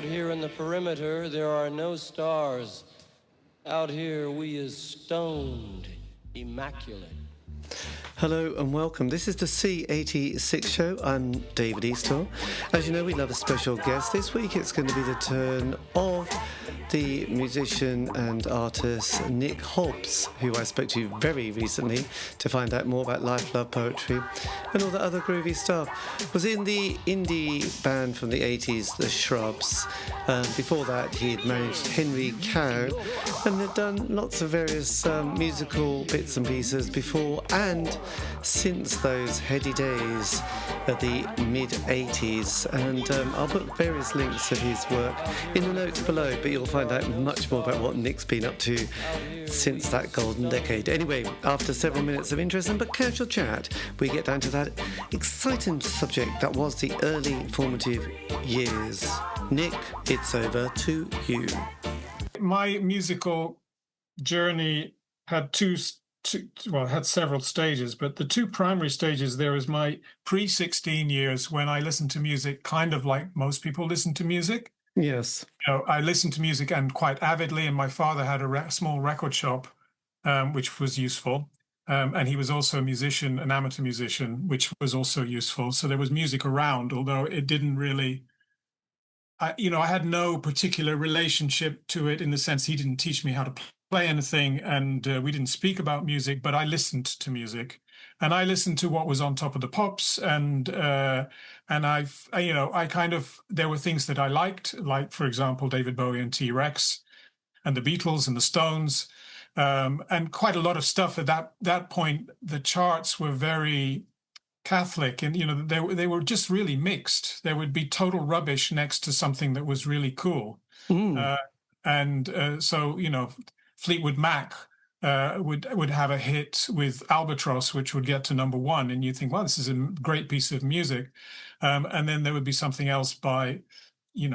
here in the perimeter, there are no stars. Out here, we is stoned, immaculate. Hello and welcome. This is the C86 show. I'm David Eastaugh. As you know, we love a special guest. This week it's going to be the turn of the musician and artist Nick Hobbs, who I spoke to very recently to find out more about life, love, poetry and all that other groovy stuff. Was in the indie band from the 80s, the Shrubs. Before that, he'd managed Henry Cow and had done lots of various musical bits and pieces before and since those heady days of the mid-80s. And I'll put various links of his work in the notes below, but you'll find out much more about what Nick's been up to since that golden decade. Anyway, after several minutes of interesting but casual chat, we get down to that exciting subject that was the early formative years. Nick, it's over to you. My musical journey had had several stages, but the two primary stages there was my pre-16 years when I listened to music kind of like most people listen to music. Yes. I listened to music and quite avidly, and my father had a small record shop, which was useful. And he was also a musician, an amateur musician, which was also useful. So there was music around, although it didn't really, I had no particular relationship to it in the sense he didn't teach me how to play anything, and we didn't speak about music, but I listened to music, and I listened to what was on Top of the Pops, and there were things that I liked, like for example David Bowie and T-Rex, and the Beatles and the Stones, and quite a lot of stuff at that point. The charts were very Catholic, and they were just really mixed. There would be total rubbish next to something that was really cool, so Fleetwood Mac would have a hit with Albatross, which would get to number one, and you think, well, this is a great piece of music, and then there would be something else by, I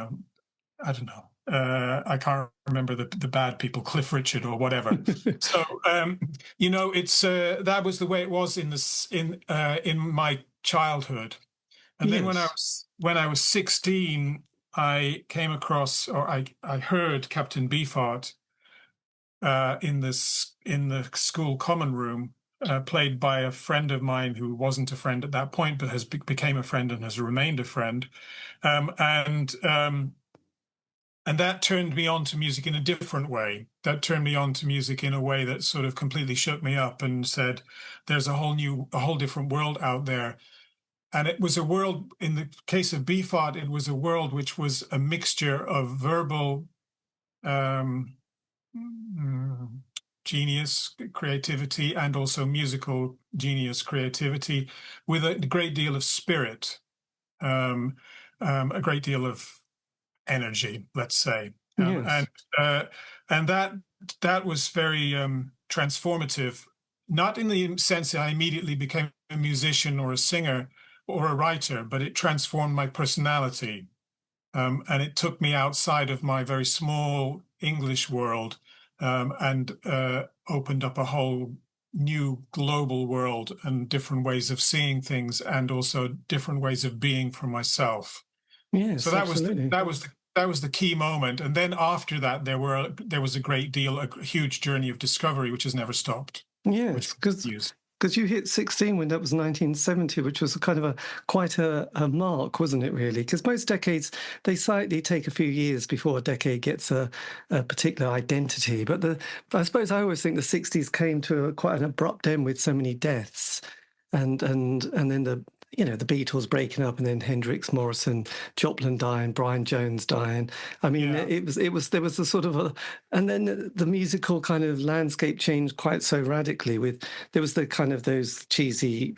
don't know, I can't remember the bad people, Cliff Richard or whatever. So it's that was the way it was in my childhood, and then when I was 16, I came across, or I heard Captain Beefheart in the school common room, played by a friend of mine who wasn't a friend at that point, but has became a friend and has remained a friend, and that turned me on to music in a different way. That turned me on to music in a way that sort of completely shook me up and said, "There's a whole different world out there." And it was a world. In the case of Beefheart, it was a world which was a mixture of verbal genius, creativity, and also musical genius, creativity, with a great deal of spirit, a great deal of energy, let's say. Yes. And that was very transformative, not in the sense that I immediately became a musician or a singer or a writer, but it transformed my personality. And it took me outside of my very small English world, and opened up a whole new global world and different ways of seeing things, and also different ways of being for myself. Yes, so that absolutely. that was the key moment. And then after that, there was a huge journey of discovery, which has never stopped. Yes, because you hit 16 when that was 1970, which was quite a mark, wasn't it, really? Because most decades, they slightly take a few years before a decade gets a particular identity. But I suppose I always think the 60s came to quite an abrupt end with so many deaths. And then the Beatles breaking up, and then Hendrix, Morrison, Joplin dying, Brian Jones dying. I mean, there was a sort of and then the musical kind of landscape changed quite so radically. There was the kind of those cheesy,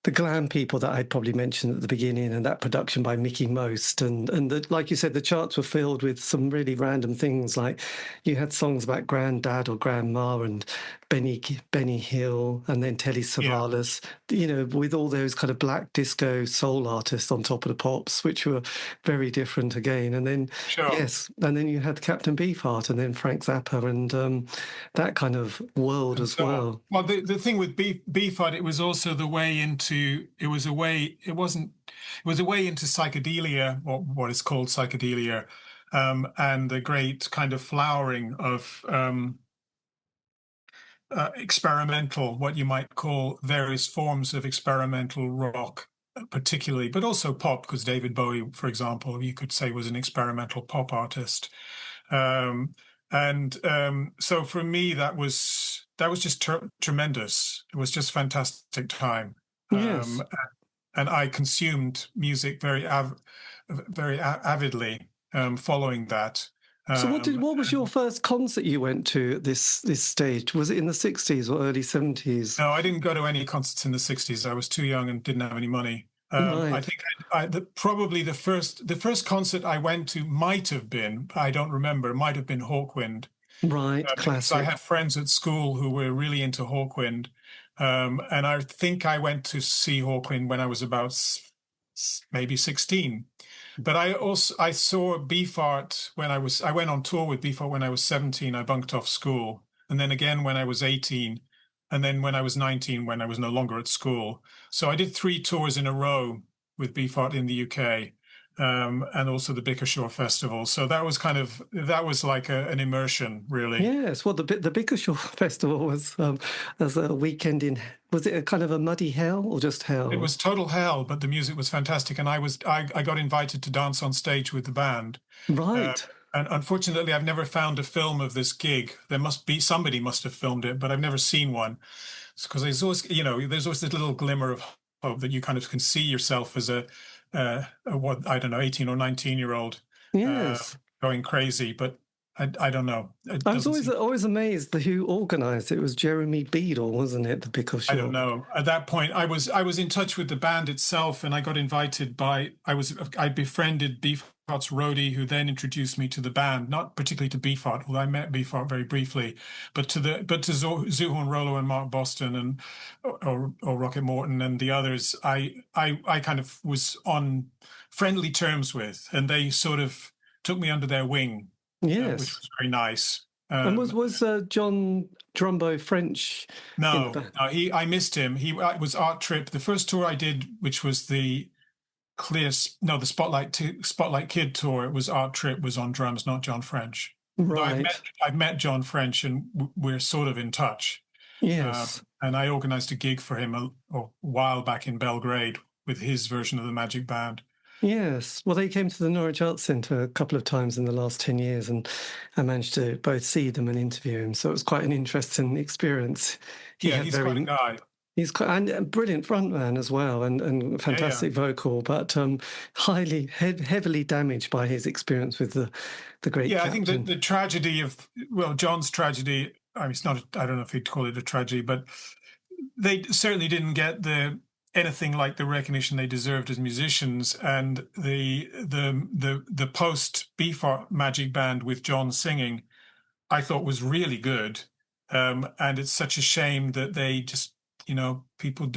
the glam people that I'd probably mentioned at the beginning, and that production by Mickey Most, and like you said, the charts were filled with some really random things. Like you had songs about Granddad or Grandma and Benny Hill, and then Telly Savalas, with all those kind of black disco soul artists on Top of the Pops, which were very different again. And then, and then you had Captain Beefheart, and then Frank Zappa, and that kind of world as well. Well, the thing with Beefheart, it was also the way into, it wasn't was a way into psychedelia, or what is called psychedelia, and the great kind of flowering of experimental, what you might call various forms of experimental rock, particularly, but also pop, because David Bowie, for example, you could say was an experimental pop artist. So for me, that was just tremendous. It was just fantastic time. Yes. And I consumed music very avidly following that. So what was your first concert you went to at this stage? Was it in the 60s or early 70s? No, I didn't go to any concerts in the 60s. I was too young and didn't have any money. Right. I think probably the first concert I went to might have been, I don't remember, might have been Hawkwind. Right, Because I classic. had friends at school who were really into Hawkwind. And I think I went to see Hawkwind when I was about maybe 16. But I saw Beefheart when I went on tour with Beefheart when I was 17. I bunked off school. And then again when I was 18. And then when I was 19, when I was no longer at school. So I did 3 tours in a row with Beefheart in the UK. And also the Bickershaw Festival. So that was like an immersion, really. Yes, well, the Bickershaw Festival was as a weekend in. Was it a kind of a muddy hell or just hell? It was total hell, but the music was fantastic, and I got invited to dance on stage with the band. Right. And unfortunately, I've never found a film of this gig. Somebody must have filmed it, but I've never seen one. Because there's always this little glimmer of hope that you kind of can see yourself as a what, I don't know, 18 or 19-year-old Yes. going crazy, but I don't know. I was always amazed that who organised it. It was Jeremy Beadle, wasn't it? The Bickershaw. I don't know. At that point, I was in touch with the band itself, and I got invited I befriended Beefheart's roadie, who then introduced me to the band. Not particularly to Beefheart, although I met Beefheart very briefly, but to Zuhorn Rollo and Mark Boston and or Rocket Morton and the others. I kind of was on friendly terms with, and they sort of took me under their wing. Yes, which was very nice. And was John Drumbo French? No, I missed him. He was Art Trip. The first tour I did, which was the Spotlight Kid tour, it was Art Trip was on drums, not John French. Right. I've met John French, and we're sort of in touch. Yes. And I organised a gig for him a while back in Belgrade with his version of the Magic Band. Yes. Well, they came to the Norwich Arts Centre a couple of times in the last 10 years, and I managed to both see them and interview him. So it was quite an interesting experience. He's quite a guy. He's quite and a brilliant frontman as well, and fantastic vocal, but heavily damaged by his experience with the great captain. I think that the tragedy of, John's tragedy, I mean, it's not, I don't know if you'd call it a tragedy, but they certainly didn't get anything like the recognition they deserved as musicians. And the post Beefheart Magic Band with John singing, I thought was really good. And it's such a shame that they just, people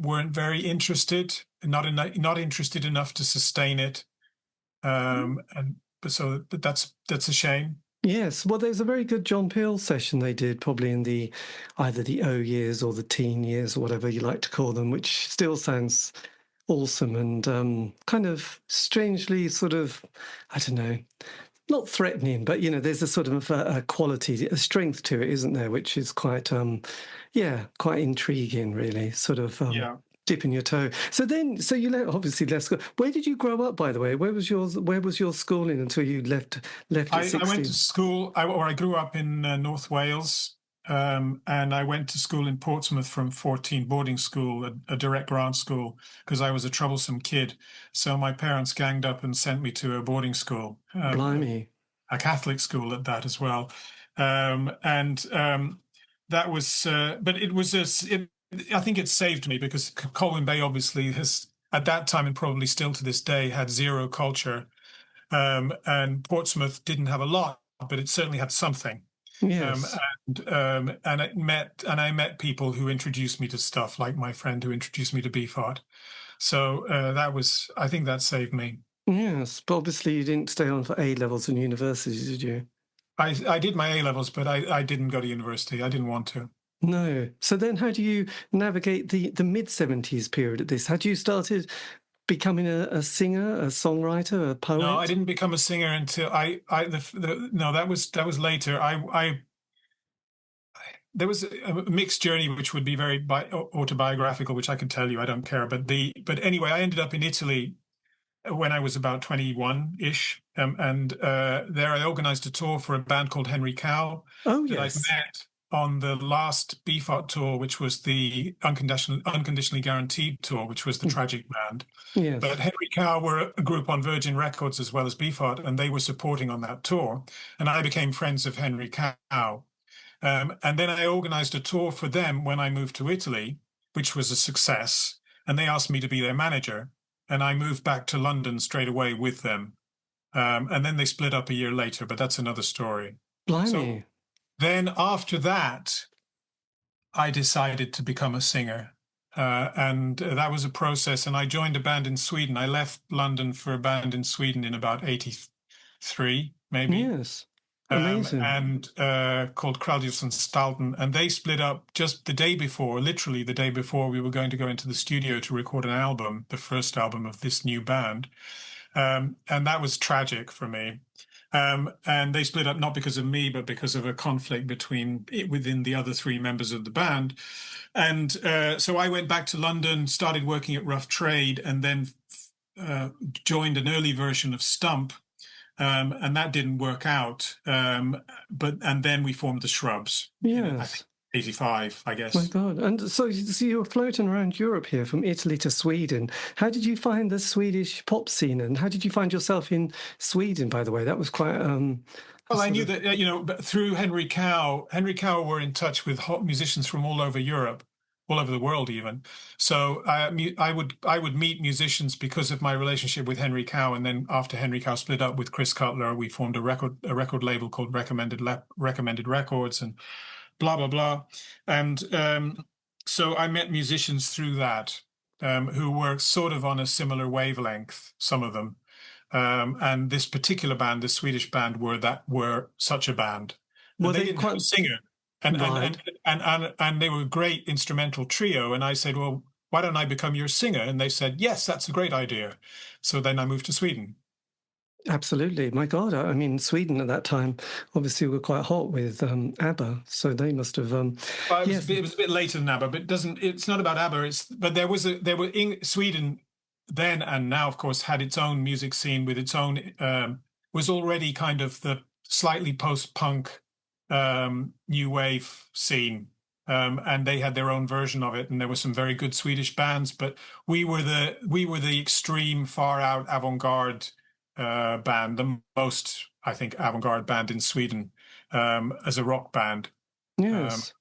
weren't very interested, not interested enough to sustain it. But that's a shame. Yes, well, there's a very good John Peel session they did, probably in either the O years or the teen years or whatever you like to call them, which still sounds awesome and kind of strangely sort of, I don't know, not threatening, but, there's a sort of a quality, a strength to it, isn't there, which is quite, quite intriguing, really, sort of dipping your toe. So you obviously left school. Where did you grow up, by the way? Where was your schooling until you left at 16? I went to school, I grew up in North Wales, and I went to school in Portsmouth from 14, boarding school, a direct grant school, because I was a troublesome kid. So my parents ganged up and sent me to a boarding school. Blimey. A Catholic school at that as well. That was, but it was I think it saved me, because Colwyn Bay obviously has, at that time and probably still to this day, had zero culture. And Portsmouth didn't have a lot, but it certainly had something. Yes. And I met people who introduced me to stuff, like my friend who introduced me to Beefheart. So I think that saved me. Yes, but obviously you didn't stay on for A-levels in university, did you? I did my A-levels, but I didn't go to university. I didn't want to. No. So then how do you navigate the mid-70s period at this? Had you started becoming a singer, a songwriter, a poet? No, I didn't become a singer until no, that was later. There was a mixed journey, which would be very autobiographical, which I can tell you. I don't care. But anyway, I ended up in Italy when I was about 21-ish, and there I organized a tour for a band called Henry Cow Oh, that I'd yes. met on the last BFOT tour, which was the Unconditionally Guaranteed tour, which was the tragic band. Yes. But Henry Cow were a group on Virgin Records as well as BFOT, and they were supporting on that tour. And I became friends of Henry Cow. And then I organized a tour for them when I moved to Italy, which was a success. And they asked me to be their manager. And I moved back to London straight away with them. And then they split up a year later, but that's another story. Blimey. So then after that, I decided to become a singer. And that was a process. And I joined a band in Sweden. I left London for a band in Sweden in about 83, maybe. Yes. Amazing. And called Kraldius and Stalton. And they split up just the day before, literally the day before we were going to go into the studio to record an album, the first album of this new band. And that was tragic for me. And they split up not because of me, but because of a conflict within the other three members of the band. And so I went back to London, started working at Rough Trade, and then joined an early version of Stump. And that didn't work out. And then we formed the Shrubs. Yes. 85, I guess. My God. And so you were floating around Europe here from Italy to Sweden. How did you find the Swedish pop scene? And how did you find yourself in Sweden, by the way? That was quite... well, I knew that, but through Henry Cow were in touch with hot musicians from all over Europe, all over the world even. So I would meet musicians because of my relationship with Henry Cow, and then after Henry Cow split up with Chris Cutler, we formed a record label called Recommended Records, and blah blah blah. And so I met musicians through that who were sort of on a similar wavelength, some of them. And this particular band, the Swedish band, were such a band. Well, they didn't have a singer. And they were a great instrumental trio. And I said, well, why don't I become your singer? And they said, yes, that's a great idea. So then I moved to Sweden. Absolutely. My God. I mean, Sweden at that time obviously were quite hot with ABBA. So they must have... it was a bit later than ABBA, but it's not about ABBA. Sweden then and now, of course, had its own music scene with its own... was already kind of the slightly post-punk new wave scene, and they had their own version of it, and there were some very good Swedish bands, but we were the extreme far out avant-garde band, the most, I think, avant-garde band in Sweden as a rock band. Yes.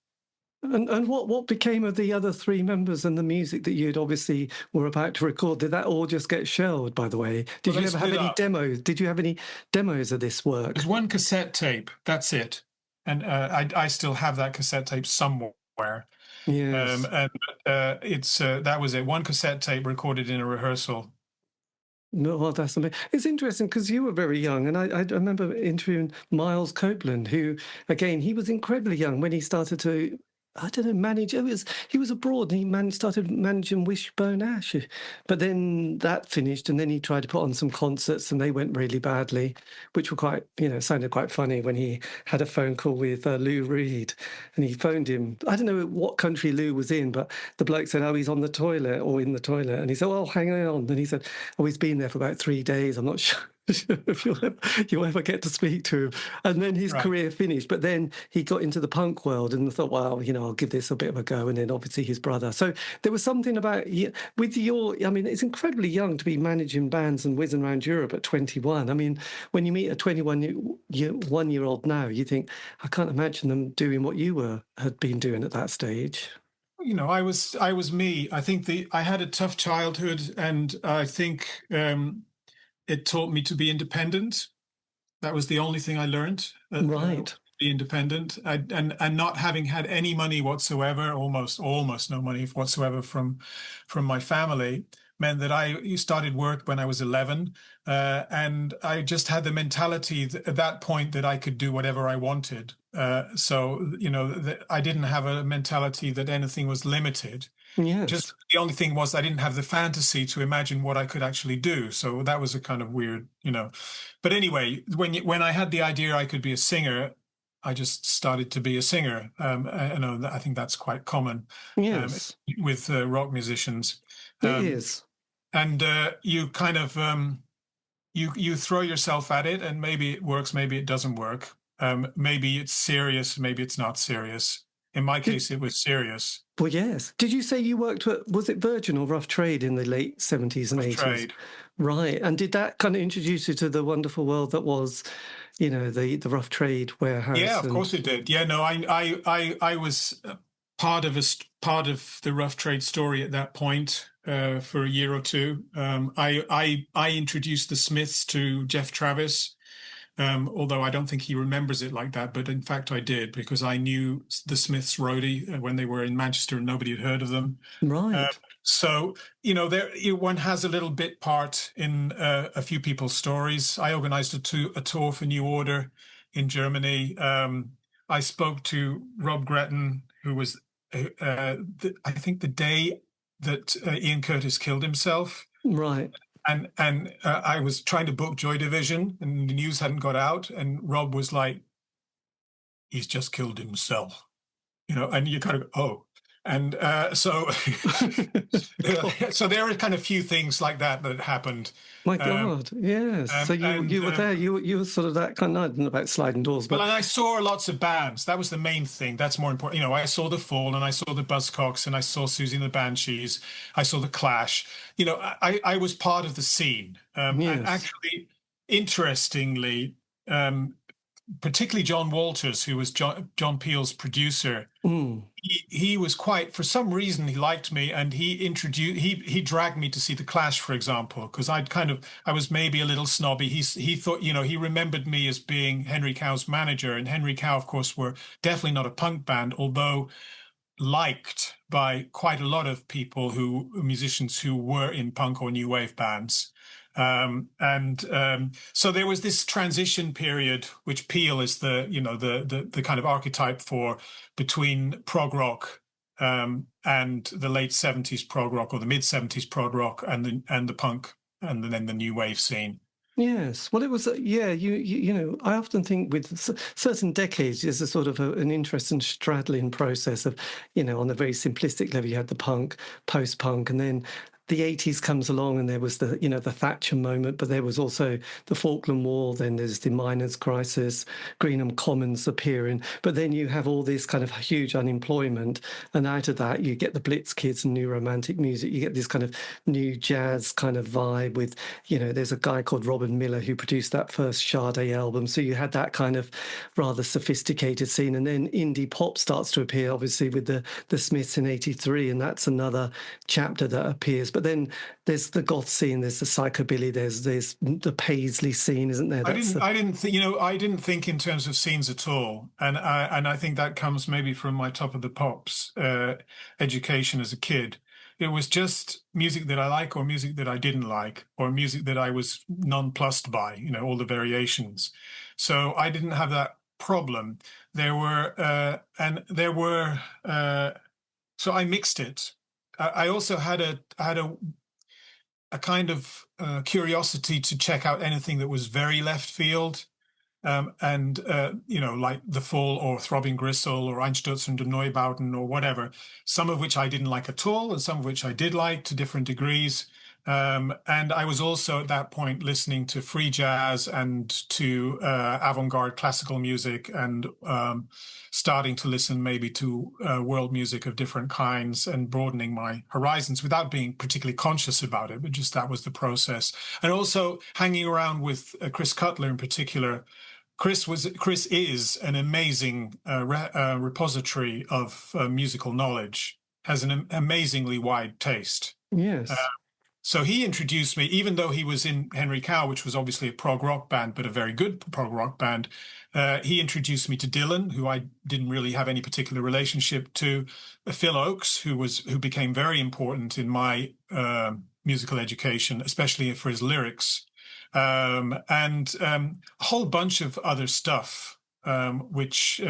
And what became of the other three members and the music that you'd obviously were about to record? Did that all just get shelved, by the way? Did you ever have any demos? Did you have any demos of this work? There's one cassette tape. That's it. And I still have that cassette tape somewhere. Yes. That was it. One cassette tape recorded in a rehearsal. No, well, that's amazing. It's interesting because you were very young, and I remember interviewing Miles Copeland, who, again, he was incredibly young when he started to... I don't know, manage. He was abroad and he started managing Wishbone Ash. But then that finished, and then he tried to put on some concerts and they went really badly, which were quite, sounded quite funny when he had a phone call with Lou Reed, and he phoned him. I don't know what country Lou was in, but the bloke said, oh, he's on the toilet or in the toilet. And he said, oh, hang on. And he said, oh, he's been there for about 3 days. I'm not sure if you'll ever get to speak to him. And then his career finished. But then he got into the punk world and thought, well, I'll give this a bit of a go. And then obviously his brother. So there was something about it's incredibly young to be managing bands and whizzing around Europe at 21. I mean, when you meet a 21-year-old now, you think, I can't imagine them doing what you had been doing at that stage. I was me. I think I had a tough childhood, and I think it taught me to be independent. That was the only thing I learned. Right. Be independent, and not having had any money whatsoever, almost no money whatsoever from my family, meant that I started work when I was 11, and I just had the mentality at that point that I could do whatever I wanted. So I didn't have a mentality that anything was limited. Yes. Just the only thing was I didn't have the fantasy to imagine what I could actually do. So that was a kind of weird, But anyway, when I had the idea I could be a singer, I just started to be a singer. I think that's quite common Yes. with rock musicians. It is. And you kind of you throw yourself at it, and maybe it works, maybe it doesn't work. Maybe it's serious, maybe it's not serious. In my case, it was serious. Well, yes. Did you say you worked at, was it Virgin or Rough Trade in the late 70s and 80s? Trade. Right. And did that kind of introduce you to the wonderful world that was, the Rough Trade warehouse? Yeah, of course it did. Yeah, no, I was part of the Rough Trade story at that point for a year or two. I introduced the Smiths to Jeff Travis. Although I don't think he remembers it like that, but in fact I did, because I knew the Smiths roadie when they were in Manchester and nobody had heard of them. Right. So, one has a little bit part in a few people's stories. I organized a tour for New Order in Germany. I spoke to Rob Gretton, who was, I think, the day that Ian Curtis killed himself. Right. And I was trying to book Joy Division, and the news hadn't got out. And Rob was like, "He's just killed himself," And you kind of oh, and so so there are kind of few things like that happened. My God, yes. So you were there. You were sort of that kind of, I don't know about sliding doors, but well, and I saw lots of bands. That was the main thing. That's more important. I saw the Fall, and I saw the Buzzcocks, and I saw Susie and the Banshees. I saw the Clash. I was part of the scene. Yes. And actually, interestingly, particularly John Walters, who was John Peel's producer. He was quite, for some reason, he liked me, and he dragged me to see the Clash, for example, because I was maybe a little snobby. He thought, he remembered me as being Henry Cow's manager, and Henry Cow, of course, were definitely not a punk band, although liked by quite a lot of musicians who were in punk or new wave bands. So there was this transition period, which Peel is the kind of archetype for, between prog rock and the late 70s prog rock, or the mid 70s prog rock, and the punk, and then the new wave scene. Yes. Well, it was, I often think with certain decades, there's a sort of an interesting straddling process of, on a very simplistic level, you had the punk, post-punk, and then the 80s comes along, and there was the Thatcher moment, but there was also the Falkland War, then there's the miners' crisis, Greenham Commons appearing, but then you have all this kind of huge unemployment, and out of that you get the Blitz kids and new romantic music. You get this kind of new jazz kind of vibe with, there's a guy called Robin Miller who produced that first Sade album, so you had that kind of rather sophisticated scene, and then indie pop starts to appear, obviously with the Smiths in 83, and that's another chapter that appears. But then there's the goth scene, there's the psychobilly, there's the Paisley scene, isn't there? I didn't think in terms of scenes at all, and I think that comes maybe from my Top of the Pops education as a kid. It was just music that I like, or music that I didn't like, or music that I was nonplussed by. All the variations. So I didn't have that problem. So I mixed it. I also had a kind of curiosity to check out anything that was very left field, like The Fall or Throbbing Gristle or Einstürzende Neubauten or whatever, some of which I didn't like at all, and some of which I did like to different degrees. And I was also at that point listening to free jazz and to avant-garde classical music, and starting to listen maybe to world music of different kinds, and broadening my horizons without being particularly conscious about it, but just that was the process. And also hanging around with Chris Cutler in particular. Chris is an amazing repository of musical knowledge, has an amazingly wide taste. Yes. So he introduced me, even though he was in Henry Cow, which was obviously a prog rock band, but a very good prog rock band. He introduced me to Dylan, who I didn't really have any particular relationship to, Phil Oakes, who became very important in my musical education, especially for his lyrics, and a whole bunch of other stuff, which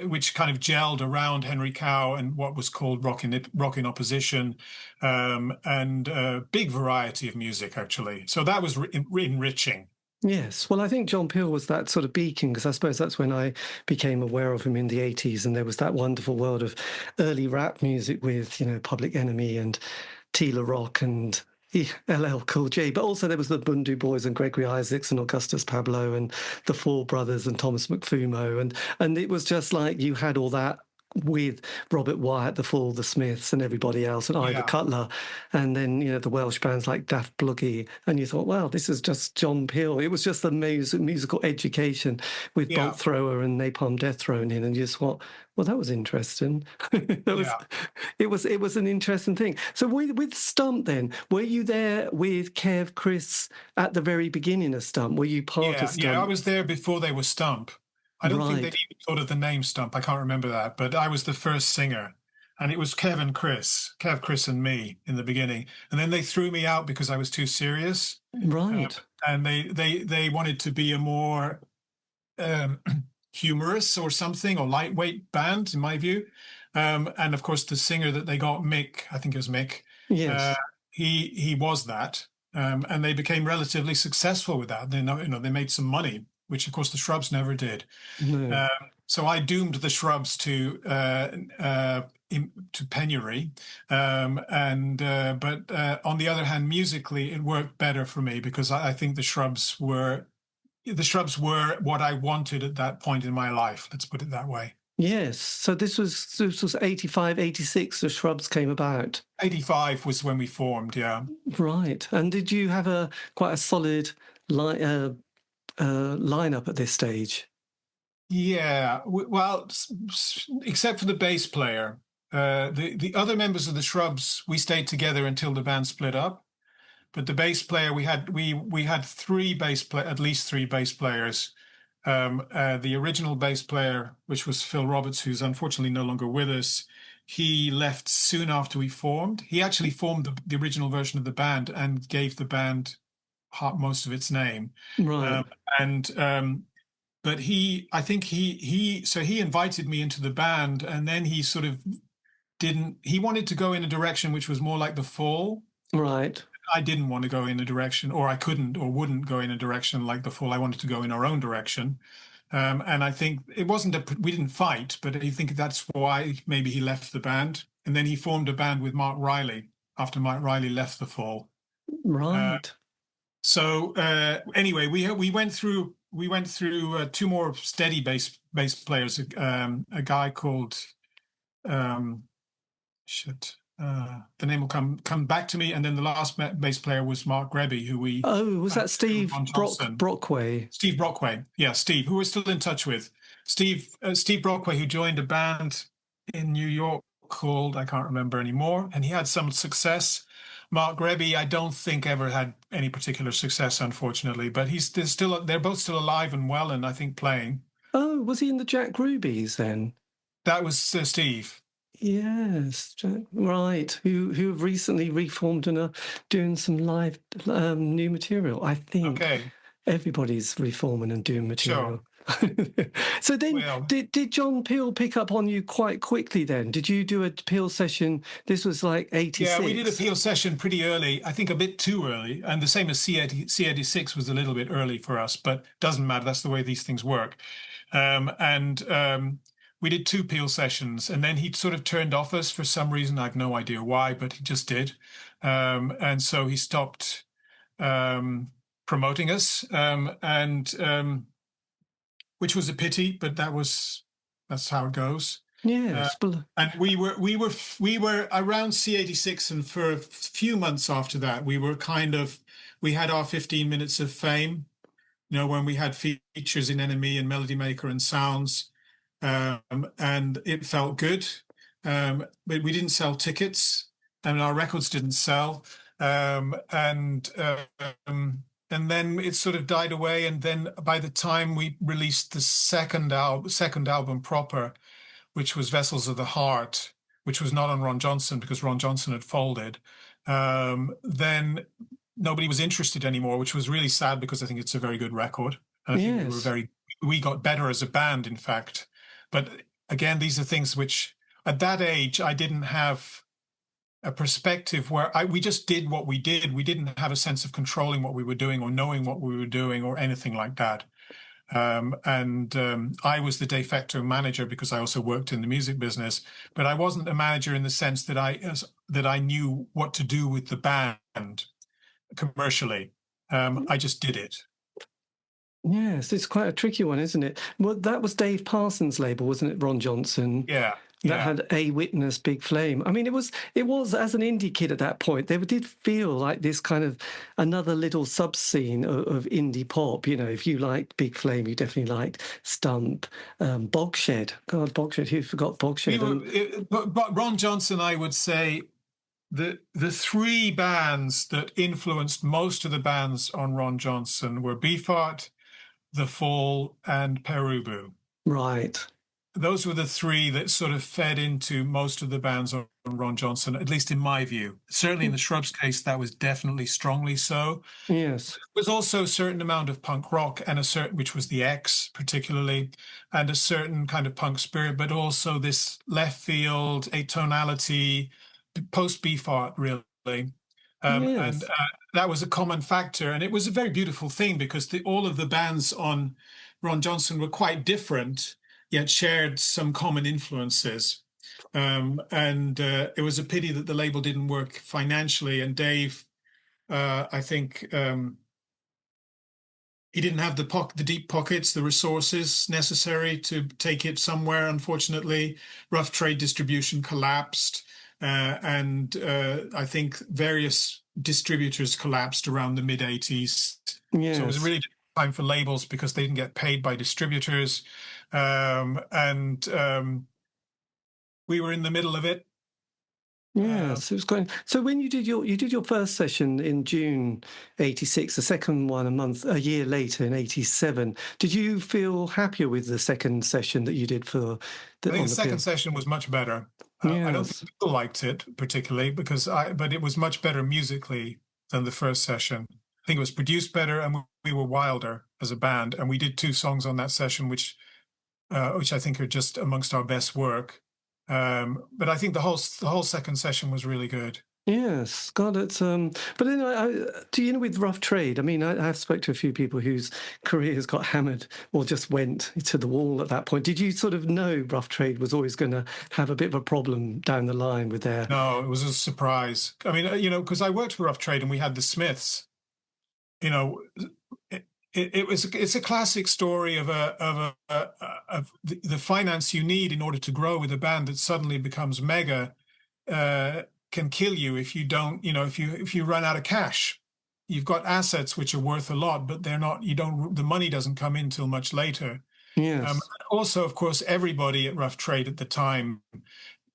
which kind of gelled around Henry Cow and what was called rock in opposition, and a big variety of music, actually. So that was enriching. Yes. Well, I think John Peel was that sort of beacon, because I suppose that's when I became aware of him in the 80s. And there was that wonderful world of early rap music with, Public Enemy and Tila Rock and LL Cool J. But also there was the Bundu Boys and Gregory Isaacs and Augustus Pablo and the Four Brothers and Thomas McFumo. And it was just like you had all that with Robert Wyatt, the Fall, the Smiths, and everybody else, and Ivor Cutler, and then the Welsh bands like Daft Bluggy, and you thought, wow, this is just John Peel. It was just the musical education with Bolt Thrower and Napalm Death thrown in, and you just thought, well, that was interesting. It was an interesting thing. So with Stump, then, were you there with Kev, Chris at the very beginning of Stump? Were you part of Stump? Yeah, I was there before they were Stump. I don't think they'd even thought of the name Stump. I can't remember that, but I was the first singer, and it was Kev, Chris, and me in the beginning, and then they threw me out because I was too serious. Right. And they wanted to be a more humorous or something, or lightweight band, in my view. And of course, the singer that they got, Mick, I think it was Mick. Yes. He was that, and they became relatively successful with that. They they made some money, which of course the Shrubs never did. No. So I doomed the Shrubs to penury, but on the other hand, musically it worked better for me, because I think the Shrubs were what I wanted at that point in my life. Let's put it that way. Yes. So this was 85, 86. The Shrubs came about. 85 was when we formed. Yeah. Right. And did you have quite a solid lineup at this stage? Yeah, well, except for the bass player, the other members of the Shrubs, we stayed together until the band split up. But the bass player, we had at least three bass players. The original bass player, which was Phil Roberts, who's unfortunately no longer with us, he left soon after we formed. He actually formed the original version of the band and gave the band most of its name. Right. But he invited me into the band, and then he sort of he wanted to go in a direction which was more like the Fall. Right. I didn't want to go in a direction, or I couldn't or wouldn't go in a direction like the Fall. I wanted to go in our own direction. And I think it wasn't we didn't fight, but I think that's why maybe he left the band. And then he formed a band with Mark Riley after Mark Riley left the Fall. Right. So anyway, we went through two more steady bass players. A guy called the name will come back to me, and then the last bass player was Mark Greby, who we was that Steve Brockway? Steve Brockway, yeah, Steve, who we're still in touch with. Steve Brockway, who joined a band in New York called, I can't remember anymore, and he had some success. Mark Greby, I don't think ever had any particular success, unfortunately, but they're both still alive and well, and I think playing. Oh, was he in the Jack Rubies then? That was Steve. Yes, Jack, right. Who have recently reformed and are doing some live new material. I think everybody's reforming and doing material. Sure. So then, did John Peel pick up on you quite quickly then? Did you do a Peel session? This was like 86. Yeah, we did a Peel session pretty early, I think a bit too early, and the same as C86 was a little bit early for us, but doesn't matter, that's the way these things work. We did two Peel sessions, and then he sort of turned off us for some reason. I have no idea why, but he just did. And so he stopped promoting us, which was a pity, but that's how it goes. Yes. And we were around C86, and for a few months after that, we had our 15 minutes of fame, when we had features in NME and Melody Maker and Sounds. And it felt good, but we didn't sell tickets, and our records didn't sell, and then it sort of died away. And then by the time we released the second album proper, which was Vessels of the Heart, which was not on Ron Johnson because Ron Johnson had folded, then nobody was interested anymore, which was really sad because I think it's a very good record, and I think we got better as a band, in fact. But again, these are things which at that age I didn't have a perspective where we just did what we did. We didn't have a sense of controlling what we were doing or knowing what we were doing or anything like that. I was the de facto manager because I also worked in the music business, but I wasn't a manager in the sense that I knew what to do with the band commercially. I just did it. Yes, it's quite a tricky one, isn't it? Well, that was Dave Parsons' label, wasn't it, Ron Johnson? Yeah. That had A Witness, Big Flame. I mean, it was as an indie kid at that point, they did feel like this kind of another little sub-scene of indie pop. You know, if you liked Big Flame, you definitely liked Stump, Bogshed. God, Bogshed, who forgot Bogshed? But Ron Johnson, I would say, the three bands that influenced most of the bands on Ron Johnson were Beefheart, The Fall, and Perubu. Right. Those were the three that sort of fed into most of the bands on Ron Johnson, at least in my view. Certainly in the Shrubs case, that was definitely strongly so. Yes. There was also a certain amount of punk rock and which was the X particularly, and a certain kind of punk spirit, but also this left field, atonality, post Beefheart really. And that was a common factor. And it was a very beautiful thing because all of the bands on Ron Johnson were quite different, yet shared some common influences. It was a pity that the label didn't work financially. And Dave, I think he didn't have the deep pockets, the resources necessary to take it somewhere, unfortunately. Rough Trade distribution collapsed. I think various distributors collapsed around the mid-'80s. Yes. So it was really time for labels because they didn't get paid by distributors. We were in the middle of it. Yes, it was great. So when you did your first session in June '86, the second one a year later in '87, did you feel happier with the second session that you did for I think the second session was much better. Yes. I don't think people liked it particularly but it was much better musically than the first session. I think it was produced better and we were wilder as a band. And we did 2 songs on that session, which I think are just amongst our best work. But I think the whole second session was really good. Yes, God, it's but then do you know with Rough Trade? I mean, I've spoke to a few people whose careers got hammered or just went to the wall at that point. Did you sort of know Rough Trade was always going to have a bit of a problem down the line with their? No, it was a surprise. I mean, because I worked for Rough Trade and we had the Smiths. It's a classic story of the finance you need in order to grow with a band that suddenly becomes mega. Can kill you if you don't, if you run out of cash. You've got assets which are worth a lot, but the money doesn't come in till much later. Yes. Also, of course, everybody at Rough Trade at the time,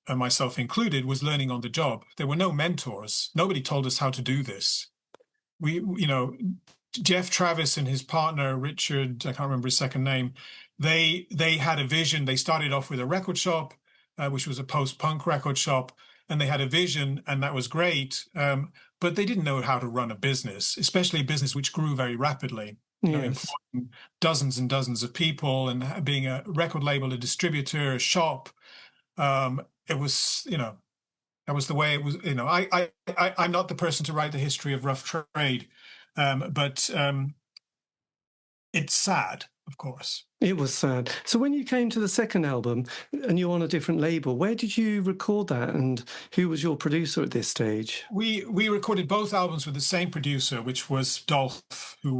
myself included, was learning on the job. There were no mentors. Nobody told us how to do this. Jeff Travis and his partner, Richard, I can't remember his second name, they had a vision. They started off with a record shop, which was a post-punk record shop, and they had a vision, and that was great. But they didn't know how to run a business, especially a business which grew very rapidly. Yes. Employing dozens and dozens of people and being a record label, a distributor, a shop. It was, that was the way it was. I'm not the person to write the history of Rough Trade, but it's sad, of course. It was sad. So when you came to the second album and you're on a different label, where did you record that and who was your producer at this stage? We recorded both albums with the same producer, which was Dolph, who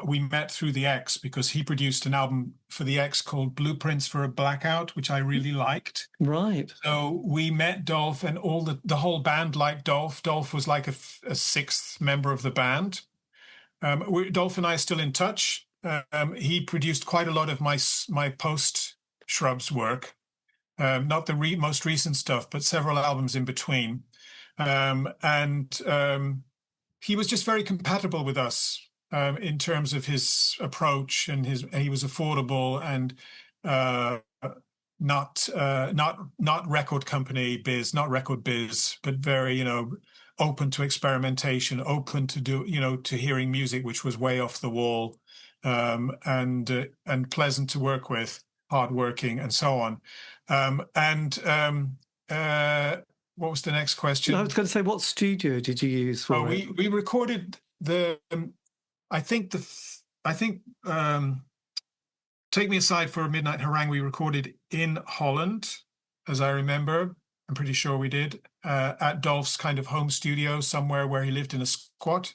we met through the X because he produced an album for the X called Blueprints for a Blackout, which I really liked. Right. So we met Dolph and the whole band liked Dolph. Dolph was like a sixth member of the band. Dolph and I are still in touch. He produced quite a lot of my post Shrubs work, not the most recent stuff, but several albums in between. He was just very compatible with us in terms of his approach, and he was affordable and not record company biz, not record biz, but very open to experimentation, open to to hearing music which was way off the wall. And pleasant to work with. hardworking, and so on. What was the next question? I was going to say, what studio did you use for it? We recorded Take Me Aside for Midnight Harangue, we recorded in Holland, as I remember. I'm pretty sure we did, at Dolph's kind of home studio somewhere where he lived in a squat.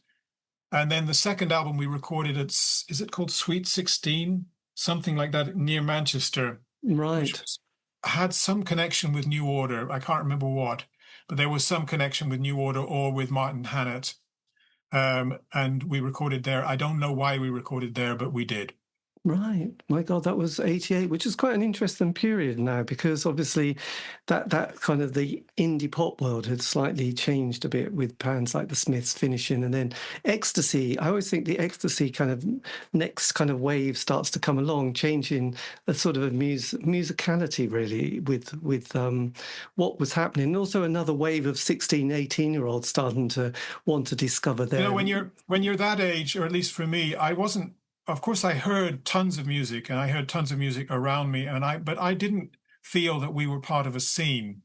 And then the second album we recorded at, is it called Sweet 16? Something like that, near Manchester. Right. Had some connection with New Order. I can't remember what, but there was some connection with New Order or with Martin Hannett. And we recorded there. I don't know why we recorded there, but we did. Right. My God, that was 88, which is quite an interesting period now, because obviously that kind of the indie pop world had slightly changed a bit with bands like the Smiths finishing, and then Ecstasy. I always think the Ecstasy kind of next kind of wave starts to come along, changing a sort of a musicality really with what was happening. And also another wave of 16, 18-year-olds starting to want to discover their... You know, when you're that age, or at least for me, I wasn't... Of course, I heard tons of music, and I heard tons of music around me, but I didn't feel that we were part of a scene.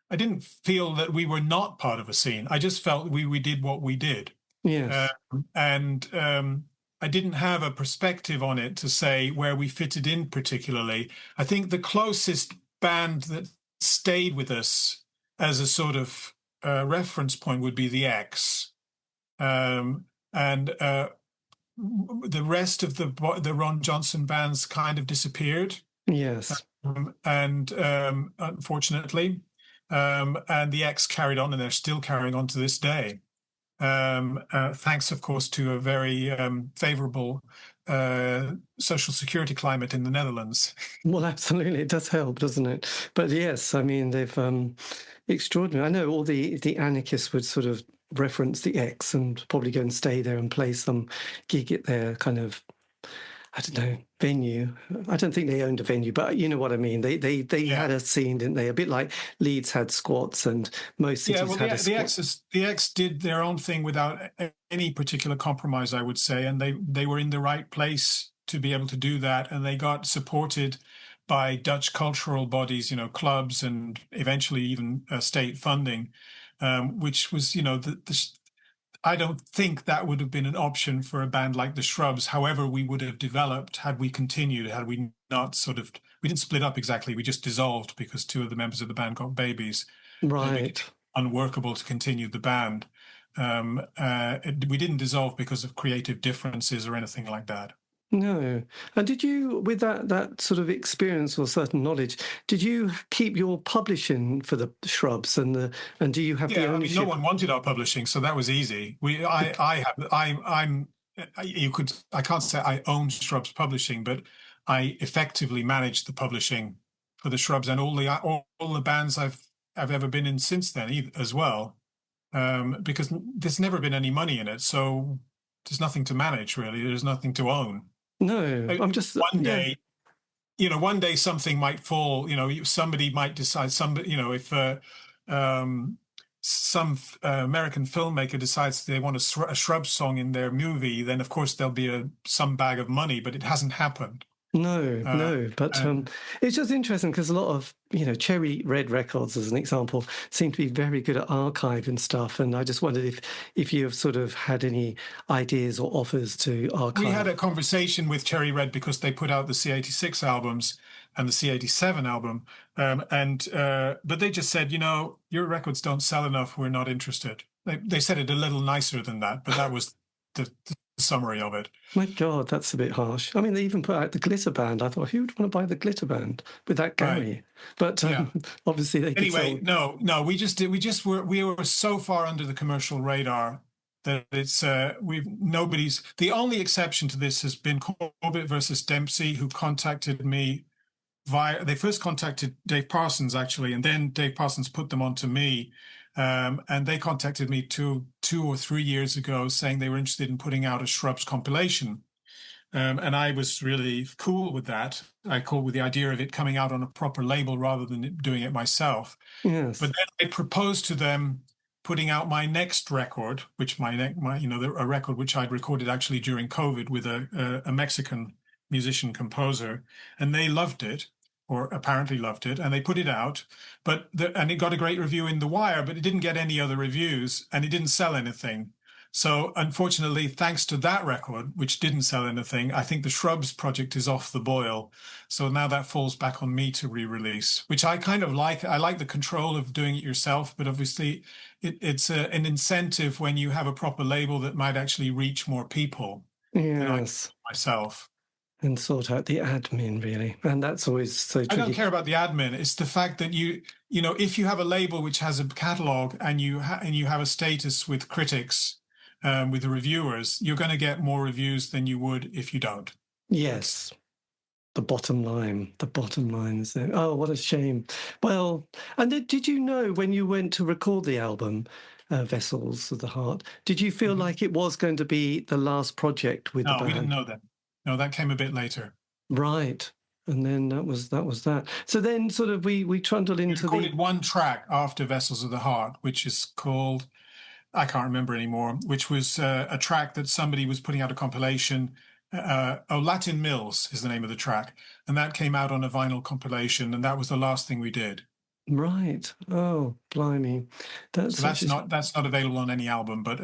I didn't feel that we were not part of a scene. I just felt we did what we did. Yes. I didn't have a perspective on it to say where we fitted in particularly. I think the closest band that stayed with us as a sort of reference point would be the X. The rest of the Ron Johnson bands kind of disappeared. Yes. Unfortunately. And the X carried on, and they're still carrying on to this day. Thanks, of course, to a very favorable social security climate in the Netherlands. Well, absolutely. It does help, doesn't it? But yes, I mean, they've extraordinary. I know all the anarchists would sort of reference the X and probably go and stay there and play some gig at their kind of, I don't know, venue. I don't think they owned a venue, but you know what I mean. They had a scene, didn't they? A bit like Leeds had squats, and most cities had a squat. The X did their own thing without any particular compromise, I would say, and they were in the right place to be able to do that, and they got supported by Dutch cultural bodies, you know, clubs, and eventually even state funding, which was, you know, I don't think that would have been an option for a band like the Shrubs. However, we would have developed had we continued, had we not sort of, we didn't split up exactly. We just dissolved because two of the members of the band got babies. Right. Unworkable to continue the band. We didn't dissolve because of creative differences or anything like that. No. And did you, with that sort of experience or certain knowledge, did you keep your publishing for the Shrubs, and do you have the ownership? I mean, no one wanted our publishing, so that was easy. I can't say I owned Shrubs Publishing, but I effectively managed the publishing for the Shrubs and all the bands I've ever been in since then as well, because there's never been any money in it, so there's nothing to manage really. There's nothing to own. No, I'm just one day, you know, one day something might fall. You know, somebody might decide. You know, if some American filmmaker decides they want a Shrubs song in their movie, then of course there'll be some bag of money. But it hasn't happened. No, but it's just interesting because a lot of, you know, Cherry Red Records, as an example, seem to be very good at archiving stuff, and I just wondered if you have sort of had any ideas or offers to archive. We had a conversation with Cherry Red because they put out the C86 albums and the C87 album, but they just said, you know, your records don't sell enough, we're not interested. They said it a little nicer than that, but that was the summary of it. My God, that's a bit harsh. I mean, they even put out the Glitter Band. I thought, who would want to buy the Glitter Band with that Gary? Right. But obviously they anyway, no, we were so far under the commercial radar that it's the only exception to this has been Corbett versus Dempsey, who contacted me they first contacted Dave Parsons actually, and then Dave Parsons put them on to me. And they contacted me 2 or 3 years ago saying they were interested in putting out a Shrubs compilation. And I was really cool with that. I cool with the idea of it coming out on a proper label rather than doing it myself. Yes. But then I proposed to them putting out my next record, which a record which I'd recorded actually during COVID with a Mexican musician composer, and they loved it. or apparently loved it, and they put it out. And it got a great review in The Wire, but it didn't get any other reviews, and it didn't sell anything. So unfortunately, thanks to that record, which didn't sell anything, I think the Shrubs project is off the boil. So now that falls back on me to re-release, which I kind of like. I like the control of doing it yourself, but obviously it's an incentive when you have a proper label that might actually reach more people than I can myself. And sort out the admin, really. And that's always so tricky. I don't care about the admin. It's the fact that you know, if you have a label which has a catalog and you have a status with critics, with the reviewers, you're going to get more reviews than you would if you don't. Yes. The bottom line is there. Oh, what a shame. Well, and did you know when you went to record the album, Vessels of the Heart, did you feel like it was going to be the last project with the band? No, we didn't know that. No, that came a bit later. Right. And then that was that. So then sort of we trundled into we recorded one track after Vessels of the Heart, which is called, I can't remember anymore, which was a track that somebody was putting out a compilation. Latin Mills is the name of the track. And that came out on a vinyl compilation, and that was the last thing we did. Right. Oh, blimey. That's not available on any album, but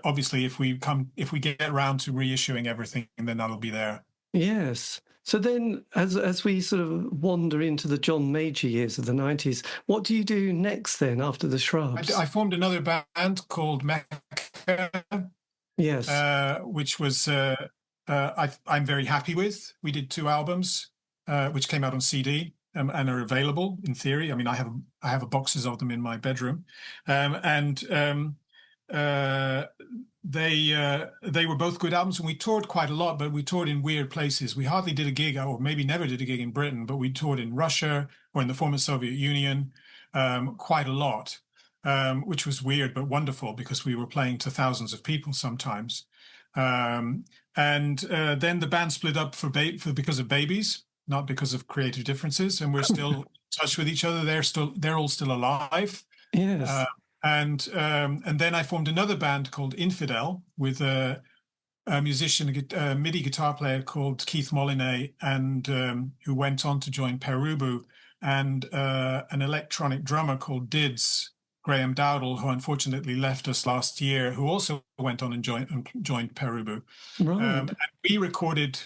obviously if we get around to reissuing everything, then that'll be there. Yes. So then as we sort of wander into the John Major years of the 90s, what do you do next then after the Shrubs? I formed another band called Mecca. Yes. Which was I'm very happy with. We did 2 albums, which came out on CD. And are available in theory. I mean, I have boxes of them in my bedroom, they were both good albums, and we toured quite a lot. But we toured in weird places. We hardly did a gig, or maybe never did a gig in Britain. But we toured in Russia or in the former Soviet Union quite a lot, which was weird but wonderful because we were playing to thousands of people sometimes. Then the band split up because of babies. Not because of creative differences, and we're still in touch with each other. They're all still alive. Yes. And then I formed another band called Infidel with a musician, a MIDI guitar player called Keith Molyneux, and who went on to join Perubu, and an electronic drummer called Dids, Graham Dowdle, who unfortunately left us last year, who also went on and joined Perubu. Right. And we recorded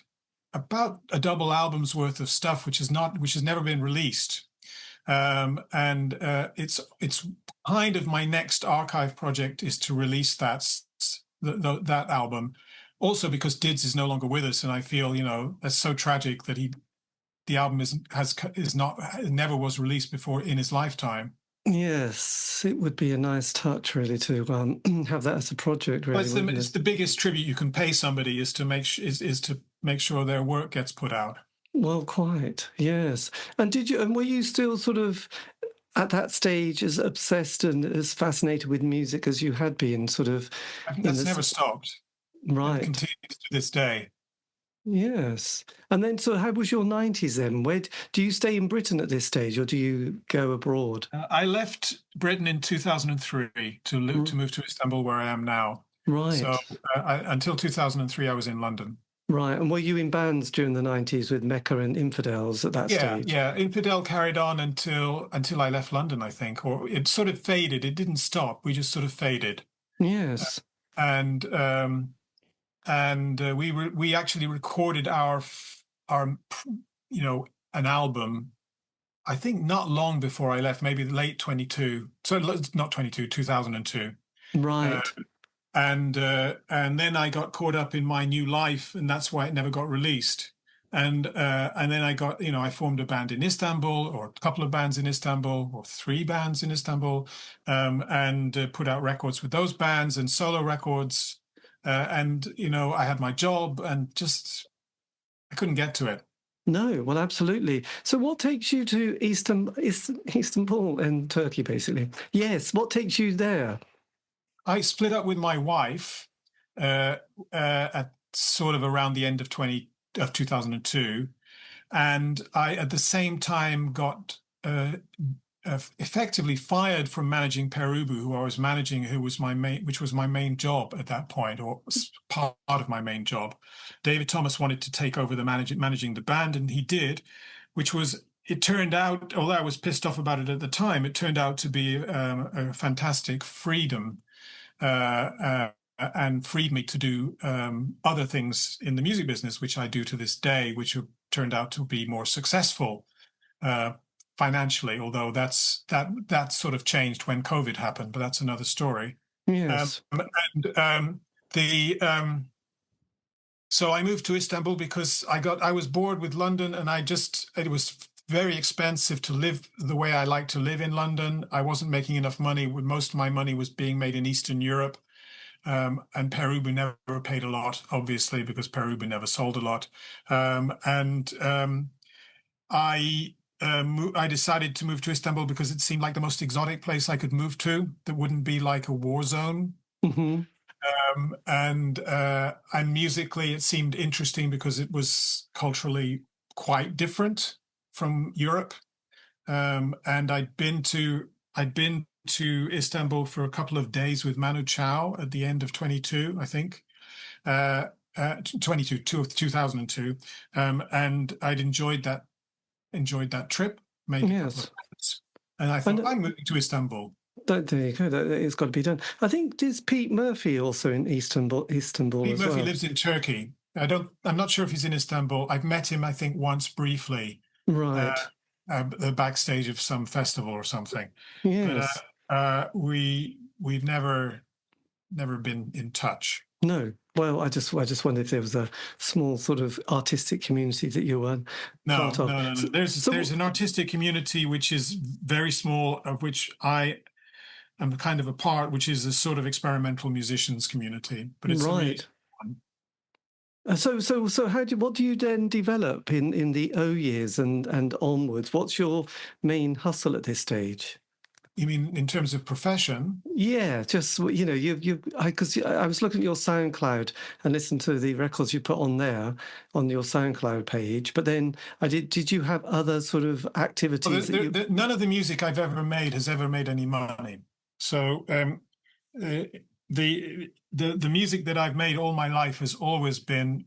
about a double album's worth of stuff, which has never been released, it's kind of my next archive project is to release that album. Also because Dids is no longer with us, and I feel that's so tragic that the album never was released before in his lifetime. Yes, it would be a nice touch, really, to have that as a project. Really, it's the biggest tribute you can pay somebody is to make sure their work gets put out. Well, quite, yes. And were you still sort of at that stage as obsessed and as fascinated with music as you had been? Sort of. That's never stopped. Right. It continues to this day. Yes. And then, so how was your 90s then? Where do you stay in Britain at this stage, or do you go abroad? I left Britain in 2003 to move to Istanbul, where I am now. Right. So until 2003, I was in London. Right. And were you in bands during the 90s with Mecca and Infidels at that stage? Yeah. Infidel carried on until I left London, I think, or it sort of faded. It didn't stop. We just sort of faded. Yes. We actually recorded our an album, I think not long before I left, maybe late 22. So not 22, 2002. Right. And then I got caught up in my new life, and that's why it never got released. And then I formed a band in Istanbul, or a couple of bands in Istanbul, or 3 bands in Istanbul, and put out records with those bands and solo records. I had my job, and just I couldn't get to it. No, well, absolutely. So what takes you to Istanbul in Turkey, basically? Yes, what takes you there? I split up with my wife at sort of around the end of 2002, and I at the same time got effectively fired from managing Perubu, who I was managing, which was my main job at that point, or part of my main job. David Thomas wanted to take over the managing the band, and he did. which was, it turned out, although I was pissed off about it at the time, it turned out to be a fantastic freedom, and freed me to do other things in the music business, which I do to this day, which have turned out to be more successful financially, although that sort of changed when COVID happened, but that's another story. Yes. So I moved to Istanbul because I was bored with London, and it was very expensive to live the way I like to live in London. I wasn't making enough money. Most of my money was being made in Eastern Europe. And Peruba never paid a lot, obviously, because Peruba never sold a lot. I decided to move to Istanbul because it seemed like the most exotic place I could move to that wouldn't be like a war zone. Mm-hmm. And musically, it seemed interesting because it was culturally quite different from Europe. And I'd been to Istanbul for a couple of days with Manu Chao at the end of 22, I think. 2002, and I'd enjoyed that trip. Made a couple of friends, and I thought, I'm moving to Istanbul. There you go. It's got to be done. I think, is Pete Murphy also in Istanbul Pete as Murphy well? lives in Turkey. I'm not sure if he's in Istanbul. I've met him, I think, once briefly. Right. The backstage of some festival or something. Yes. But we've never been in touch. No. Well, I just wondered if there was a small sort of artistic community that you were part of. No. There's an artistic community which is very small, of which I am kind of a part, which is a sort of experimental musicians community. But it's right. So what do you then develop in the O years and onwards? What's your main hustle at this stage? You mean in terms of profession? Yeah, just, because I was looking at your SoundCloud and listened to the records you put on there on your SoundCloud page. But then did you have other sort of activities? None of the music I've ever made has ever made any money. So the music that I've made all my life has always been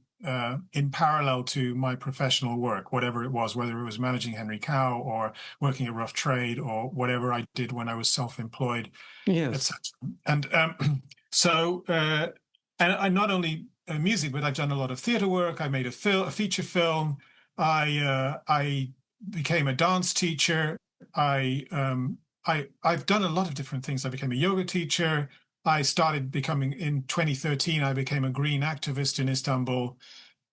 in parallel to my professional work, whatever it was, whether it was managing Henry Cow or working at Rough Trade or whatever I did when I was self-employed. Yes. And so I not only music, but I've done a lot of theatre work. I made a feature film. I became a dance teacher. I've done a lot of different things. I became a yoga teacher. I started in 2013, I became a green activist in Istanbul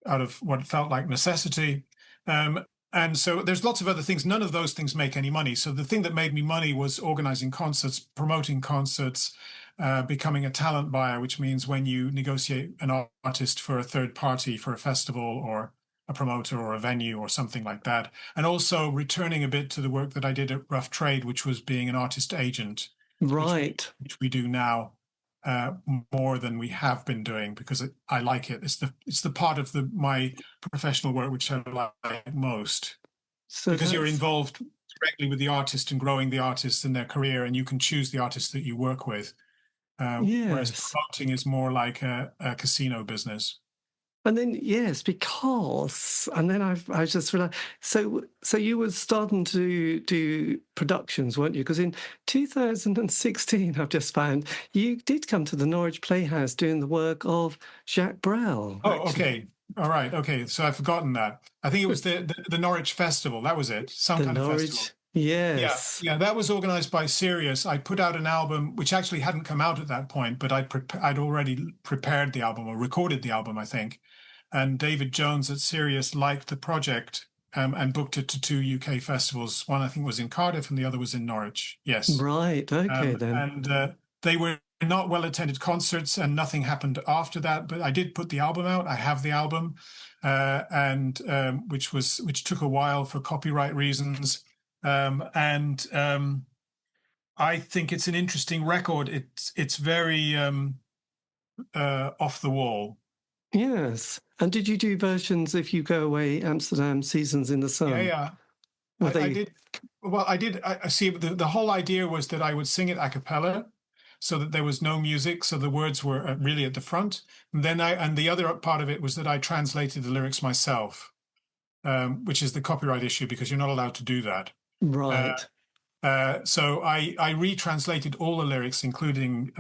out of what felt like necessity. And so there's lots of other things. None of those things make any money. So the thing that made me money was organizing concerts, promoting concerts, becoming a talent buyer, which means when you negotiate an artist for a third party for a festival or a promoter or a venue or something like that. And also returning a bit to the work that I did at Rough Trade, which was being an artist agent. Right. Which we do now. More than we have been doing because I like it. It's the part of my professional work which I like most. So because you're involved directly with the artist and growing the artists in their career, and you can choose the artists that you work with. Whereas promoting is more like a casino business. And then and then I just realized. So you were starting to do productions, weren't you? Because in 2016, I've just found you did come to the Norwich Playhouse doing the work of Jacques Brel. Oh, okay, all right, okay. So I've forgotten that. I think it was the Norwich Festival. That was it. Some kind of festival. Yes. Yeah. That was organised by Sirius. I put out an album which actually hadn't come out at that point, but I'd already prepared the album or recorded the album, I think. And David Jones at Sirius liked the project and booked it to 2 UK festivals. One, I think, was in Cardiff and the other was in Norwich. Yes. Right. Okay, then. And they were not well-attended concerts and nothing happened after that. But I did put the album out. I have the album, which took a while for copyright reasons. I think it's an interesting record. It's very off the wall. Yes. And did you do versions If You Go Away, Amsterdam, Seasons in the Sun? Yeah. I did. Well, I did. I see. The whole idea was that I would sing it a cappella, so that there was no music, so the words were really at the front. And then and the other part of it was that I translated the lyrics myself. which is the copyright issue, because you're not allowed to do that. Right. So I retranslated all the lyrics, including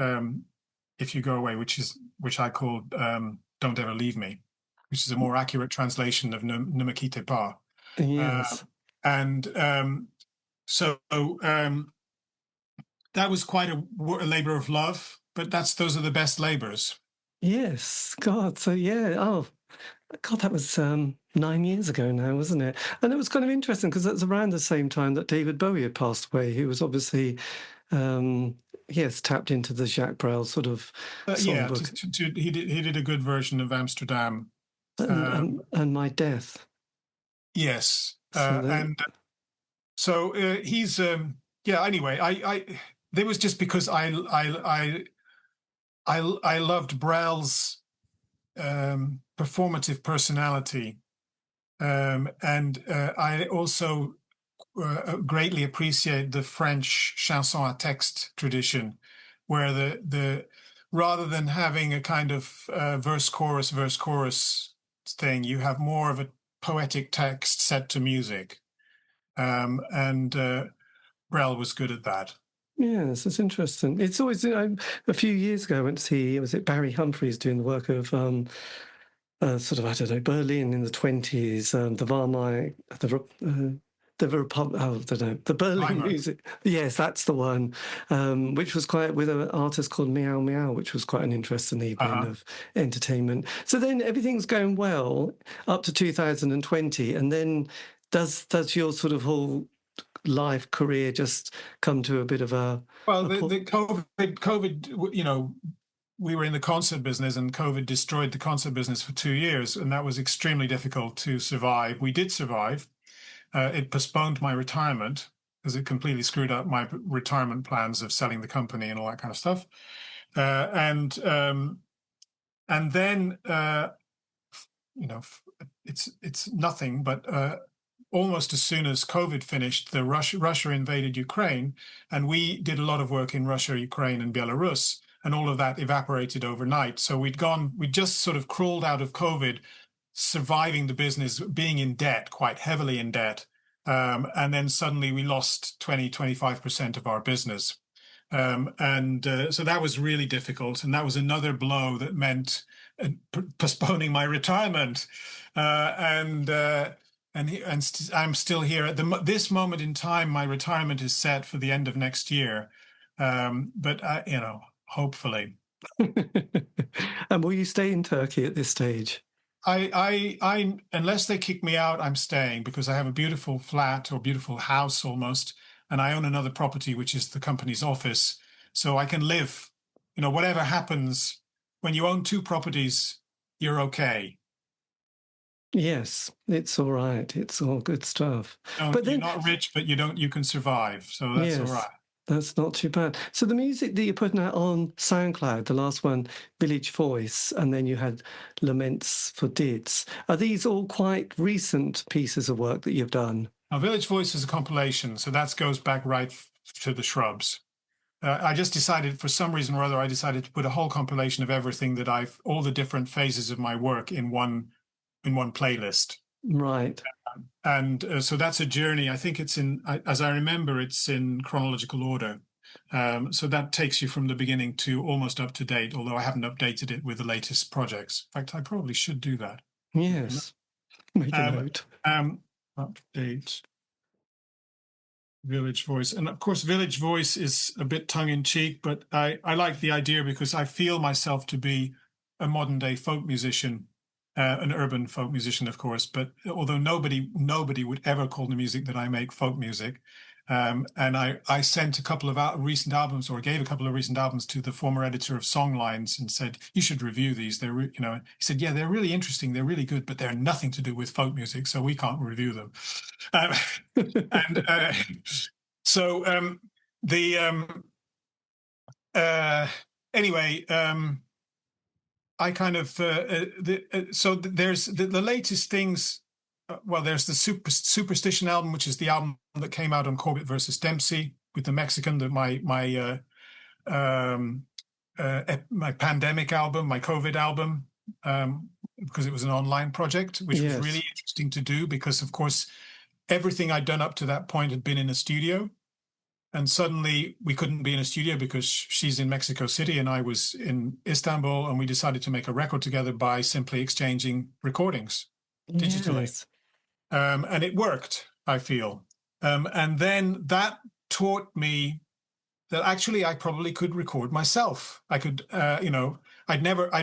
"If You Go Away," which I called "Don't Ever Leave Me," which is a more accurate translation of "Ne me quitte pas." Yes. So that was quite a labor of love, but those are the best labors. Yes. God. So yeah. Oh, God, that was 9 years ago now, wasn't it? And it was kind of interesting because that's around the same time that David Bowie had passed away, who was obviously, yes, tapped into the Jacques Brel sort of Yeah, songbook. he did a good version of Amsterdam. And My Death. Yes. So he's anyway, I there was just because I loved Brel's performative personality, and I also greatly appreciate the French chanson à texte tradition, where the rather than having a kind of verse chorus thing, you have more of a poetic text set to music, and Brel was good at that. Yes, it's interesting. It's always a few years ago I went to see, was it Barry Humphries doing the work of sort of, I don't know, Berlin in the 20s, the Wehrmacht, the Republic, I don't know, the Berlin music. Yes, that's the one, which was quite, with an artist called Meow Meow, which was quite an interesting evening of entertainment. So then everything's going well up to 2020, and then does your sort of whole life career just come to a bit of a... Well, the COVID, you know, we were in the concert business, and COVID destroyed the concert business for 2 years, and that was extremely difficult to survive. We did survive. It postponed my retirement because it completely screwed up my retirement plans of selling the company and all that kind of stuff. And then, you know, it's nothing, but almost as soon as COVID finished, Russia invaded Ukraine, and we did a lot of work in Russia, Ukraine, and Belarus, and all of that evaporated overnight. So we just sort of crawled out of COVID, surviving the business, being in debt, quite heavily in debt. And then suddenly we lost 25% of our business. So that was really difficult. And that was another blow that meant postponing my retirement. I'm still here at this moment in time. My retirement is set for the end of next year, but you know, hopefully. And will you stay in Turkey at this stage? I unless they kick me out, I'm staying, because I have a beautiful flat, or beautiful house almost, and I own another property, which is the company's office, so I can live. You know, whatever happens, when you own two properties, you're okay. Yes, it's all right. It's all good stuff. But you're not rich, but you can survive. So that's all right. That's not too bad. So the music that you're putting out on SoundCloud, the last one, Village Voice, and then you had Laments for Dids. Are these all quite recent pieces of work that you've done? Now, Village Voice is a compilation, so that goes back right to the Shrubs. I just decided, for some reason or other, I decided to put a whole compilation of everything that all the different phases of my work in one playlist. Right. And so that's a journey. I think it's as I remember, it's in chronological order. So that takes you from the beginning to almost up to date, although I haven't updated it with the latest projects. In fact, I probably should do that. Yes. Make a note. Update Village Voice. And of course, Village Voice is a bit tongue-in-cheek, but I like the idea because I feel myself to be a modern-day folk musician. An urban folk musician, of course, but although nobody would ever call the music that I make folk music, and I sent a couple of recent albums, or gave a couple of recent albums, to the former editor of Songlines and said, you should review these. They're, you know, he said, yeah, they're really interesting, they're really good, but they're nothing to do with folk music, so we can't review them. Anyway. I kind of so there's the latest things. Well, there's the Superstition album, which is the album that came out on Corbett versus Dempsey with the Mexican. My pandemic album, my COVID album, because it was an online project, which was really interesting to do because, of course, everything I'd done up to that point had been in a studio. And suddenly we couldn't be in a studio because she's in Mexico City and I was in Istanbul, and we decided to make a record together by simply exchanging recordings digitally. Yes. And it worked, I feel. And then that taught me that actually I probably could record myself. I could, I'd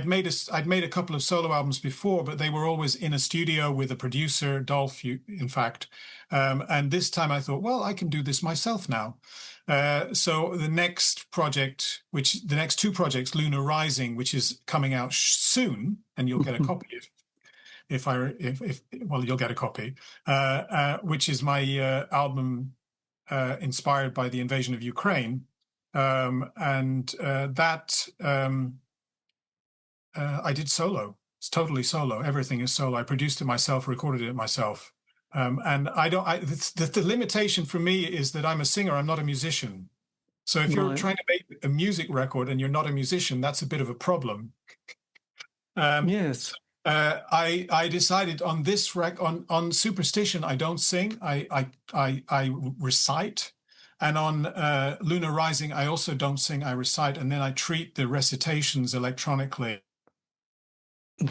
made a couple of solo albums before, but they were always in a studio with a producer, Dolph, in fact. And this time I thought, well, I can do this myself now. So the next project, the next two projects, Lunar Rising, which is coming out soon, and you'll get a copy you'll get a copy, which is my album inspired by the invasion of Ukraine. I did solo. It's totally solo. Everything is solo. I produced it myself, recorded it myself. And the limitation for me is that I'm a singer. I'm not a musician. So if you're trying to make a music record and you're not a musician, that's a bit of a problem. Yes. I decided on this on Superstition, I don't sing. I recite. And on Lunar Rising, I also don't sing, I recite, and then I treat the recitations electronically.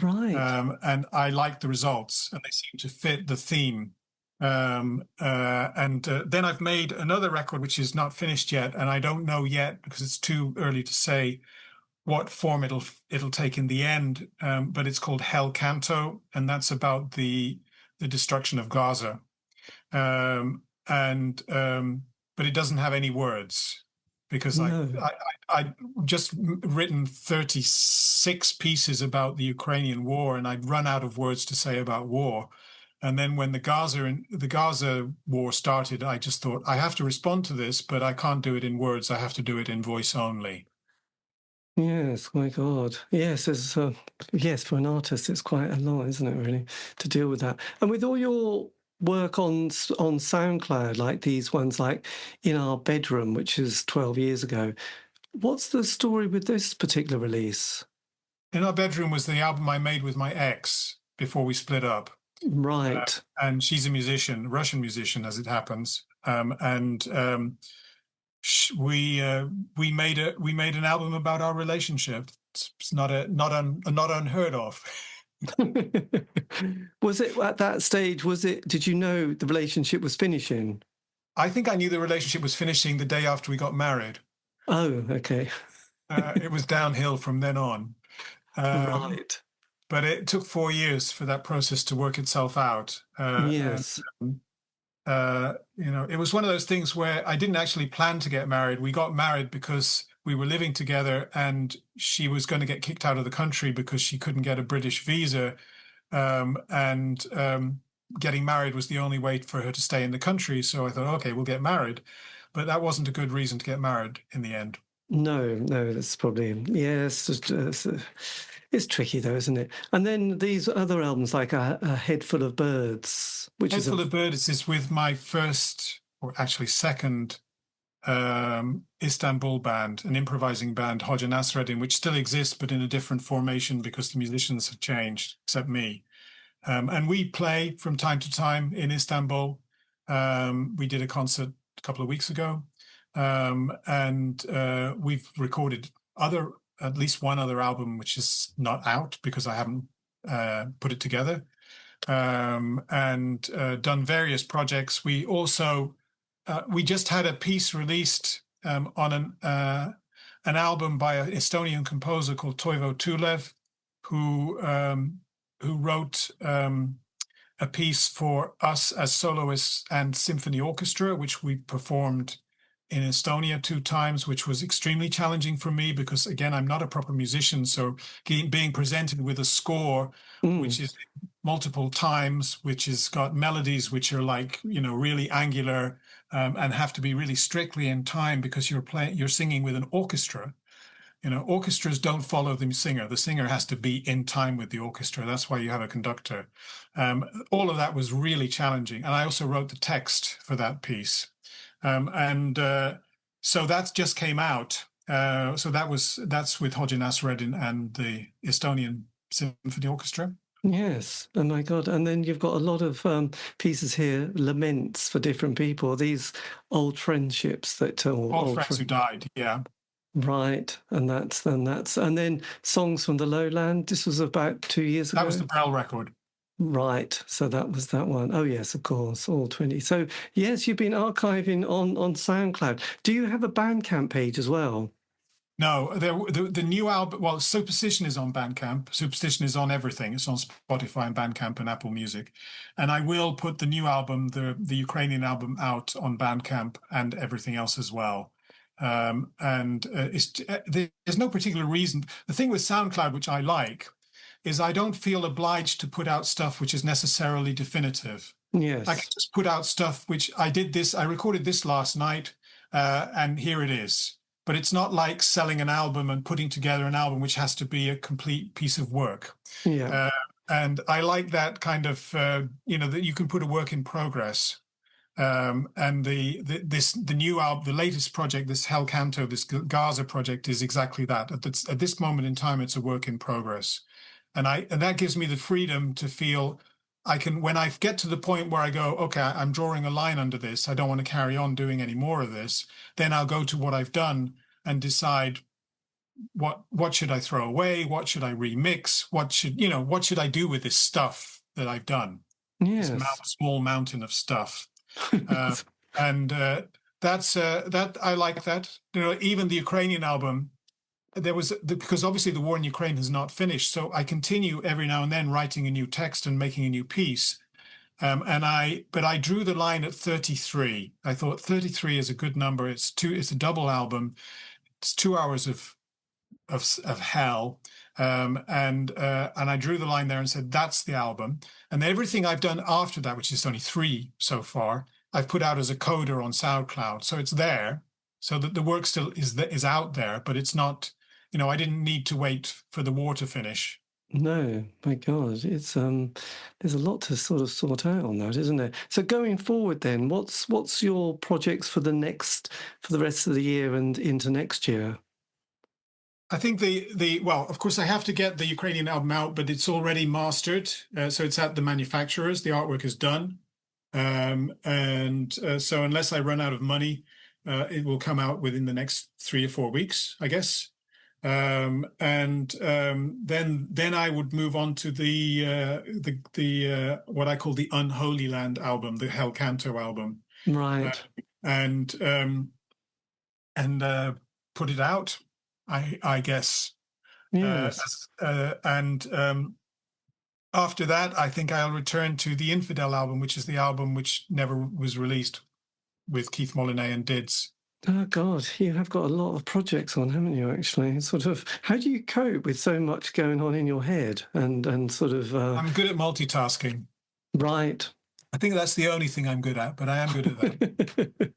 Right. And I like the results, and they seem to fit the theme. Then I've made another record, which is not finished yet, and I don't know yet, because it's too early to say what form it'll take in the end, but it's called Hell Canto, and that's about the destruction of Gaza. But it doesn't have any words because I'd just written 36 pieces about the Ukrainian war, and I'd run out of words to say about war. And then when the Gaza war started, I just thought, I have to respond to this, but I can't do it in words. I have to do it in voice only. Yes, my God. Yes, yes, for an artist, it's quite a lot, isn't it, really, to deal with that. And with all your work on SoundCloud, like these ones, like In Our Bedroom, which is 12 years ago, what's the story with this particular release? In Our Bedroom was the album I made with my ex before we split up. Right. And she's a musician, Russian musician, as it happens. We made an album about our relationship. It's not unheard of. Was it at that stage? Did you know the relationship was finishing? I think I knew the relationship was finishing the day after we got married. Oh, okay. It was downhill from then on. Right. But it took 4 years for that process to work itself out. Yes. It was one of those things where I didn't actually plan to get married. We got married because we were living together, and she was going to get kicked out of the country because she couldn't get a British visa. Getting married was the only way for her to stay in the country. So I thought, okay, we'll get married. But that wasn't a good reason to get married in the end. No, that's probably, yes. It's tricky though, isn't it? And then these other albums, like a Head Full of Birds, which Head Full of Birds is with my first, or actually second, Istanbul band, an improvising band, Hoxha Nasreddin, which still exists but in a different formation because the musicians have changed, except me. And we play from time to time in Istanbul. We did a concert a couple of weeks ago, and we've recorded at least one other album, which is not out because I haven't put it together, and done various projects. We also we just had a piece released on an album by an Estonian composer called Toivo Tulev, who wrote a piece for us as soloists and symphony orchestra, which we performed in Estonia 2 times, which was extremely challenging for me because, again, I'm not a proper musician. So being presented with a score, which is multiple times, which has got melodies which are like, really angular, and have to be really strictly in time because you're singing with an orchestra. Orchestras don't follow the singer. The singer has to be in time with the orchestra. That's why you have a conductor. All of that was really challenging. And I also wrote the text for that piece. So that just came out. So that's with Hoxha Nasreddin and the Estonian Symphony Orchestra. Yes. Oh my God. And then you've got a lot of pieces here, laments for different people. These old friendships that All friends who died, yeah. Right, and and then songs from the lowland. This was about 2 years ago. That was the Brel record. Right, so that was that one. Oh yes, of course, all 20. So yes, you've been archiving on SoundCloud. Do you have a Bandcamp page as well? No, the new album. Well, Superstition is on Bandcamp. Superstition is on everything. It's on Spotify and Bandcamp and Apple Music. And I will put the new album, the Ukrainian album, out on Bandcamp and everything else as well. There's no particular reason. The thing with SoundCloud, which I like, is I don't feel obliged to put out stuff which is necessarily definitive. Yes. I can just put out stuff which I recorded this last night, and here it is. But it's not like selling an album and putting together an album which has to be a complete piece of work. Yeah. And I like that kind of, that you can put a work in progress. And the new album, the latest project, this Hell Canto, this Gaza project, is exactly that. At this moment in time, it's a work in progress. And that gives me the freedom to feel I can, when I get to the point where I go, okay, I'm drawing a line under this, I don't want to carry on doing any more of this, then I'll go to what I've done and decide what should I throw away, what should I remix, what should I do with this stuff that I've done? Yes. This small mountain of stuff. That I like that. Even the Ukrainian album, because obviously the war in Ukraine has not finished, so I continue every now and then writing a new text and making a new piece. But I drew the line at 33. I thought 33 is a good number. It's a double album. It's 2 hours of hell. And I drew the line there and said, that's the album. And everything I've done after that, which is only 3 so far, I've put out as a coda on SoundCloud. So it's there. So that the work still is out there, but it's not, I didn't need to wait for the war to finish. No, my God, it's there's a lot to sort of sort out on that, isn't there? So going forward, then, what's your projects for the rest of the year and into next year? I think well, of course, I have to get the Ukrainian album out, but it's already mastered, so it's at the manufacturers. The artwork is done, so unless I run out of money, it will come out within the next 3 or 4 weeks, I guess. Then I would move on to the what I call the Unholy Land album, the Hell Canto album, right? And put it out, I guess. Yes. After that, I think I'll return to the Infidel album, which is the album which never was released, with Keith Molinay and Dids. Oh God, you have got a lot of projects on, haven't you? Actually, sort of. How do you cope with so much going on in your head and sort of? I'm good at multitasking. Right. I think that's the only thing I'm good at, but I am good at that.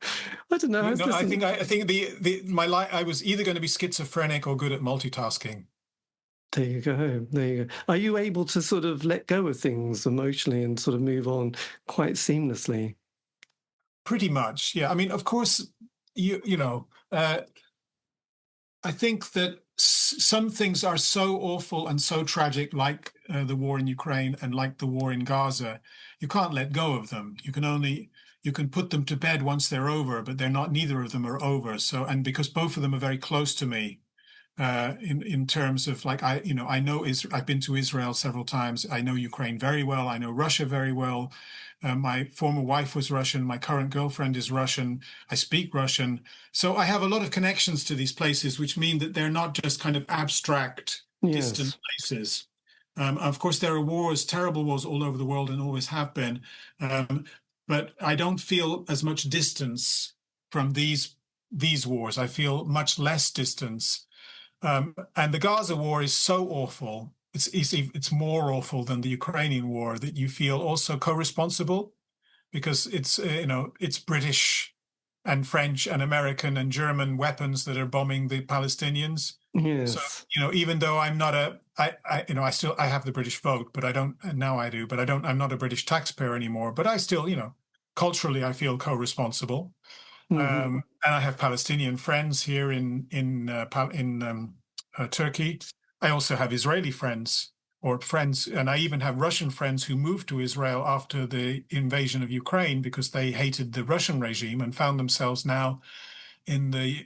I don't know. I think I was either going to be schizophrenic or good at multitasking. There you go. There you go. Are you able to sort of let go of things emotionally and sort of move on quite seamlessly? Pretty much, yeah. I mean, of course, I think that some things are so awful and so tragic, like the war in Ukraine and like the war in Gaza. You can't let go of them. You can put them to bed once they're over, but neither of them are over. So, and because both of them are very close to me, in terms of, like, I know I've been to Israel several times. I know Ukraine very well. I know Russia very well. My former wife was Russian. My current girlfriend is Russian. I speak Russian. So I have a lot of connections to these places, which mean that they're not just kind of abstract, distant places. Of course, there are wars, terrible wars all over the world, and always have been. But I don't feel as much distance from these wars. I feel much less distance. And the Gaza war is so awful. It's more awful than the Ukrainian war, that you feel also co-responsible, because it's British and French and American and German weapons that are bombing the Palestinians. Yes. So, even though I'm not I have the British vote, but I don't, now I do, but I'm not a British taxpayer anymore, but I still, culturally I feel co-responsible. Mm-hmm. And I have Palestinian friends here in Turkey. I also have Israeli friends or friends, and I even have Russian friends who moved to Israel after the invasion of Ukraine because they hated the Russian regime and found themselves now in the,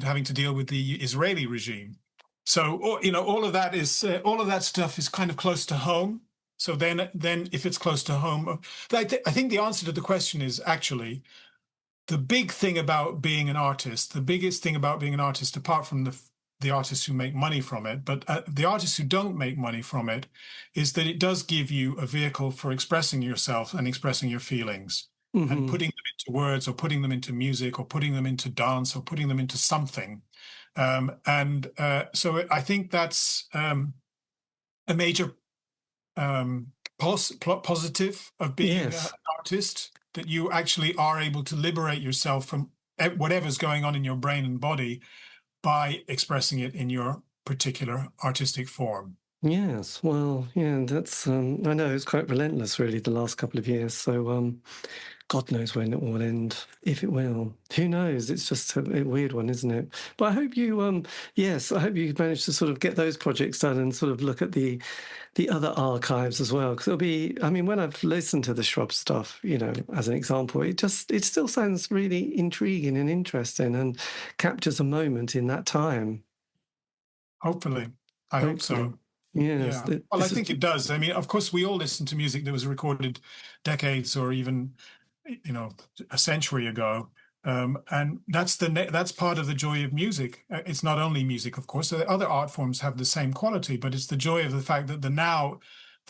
having to deal with the Israeli regime. So, all of that is all of that stuff is kind of close to home. So then if it's close to home, I think the answer to the question is actually the big thing about being an artist. The biggest thing about being an artist, apart from the artists who make money from it, but the artists who don't make money from it, is that it does give you a vehicle for expressing yourself and expressing your feelings, and putting them into words, or putting them into music, or putting them into dance, or putting them into something. So I think that's a major positive of being an artist, that you actually are able to liberate yourself from whatever's going on in your brain and body by expressing it in your particular artistic form. Yes, well, yeah, that's, I know it's quite relentless, really, the last couple of years. So God knows when it will end, if it will. Who knows? It's just a weird one, isn't it? But I hope you, yes, I hope you manage to sort of get those projects done and sort of look at the other archives as well. Because it'll be, I mean, when I've listened to the Shrubs stuff, as an example, it still sounds really intriguing and interesting and captures a moment in that time. Hopefully. I hope so. Yes. Yeah. Well, I think it does. I mean, of course, we all listen to music that was recorded decades or even, a century ago. And that's part of the joy of music. It's not only music, of course. Other art forms have the same quality, but it's the joy of the fact that the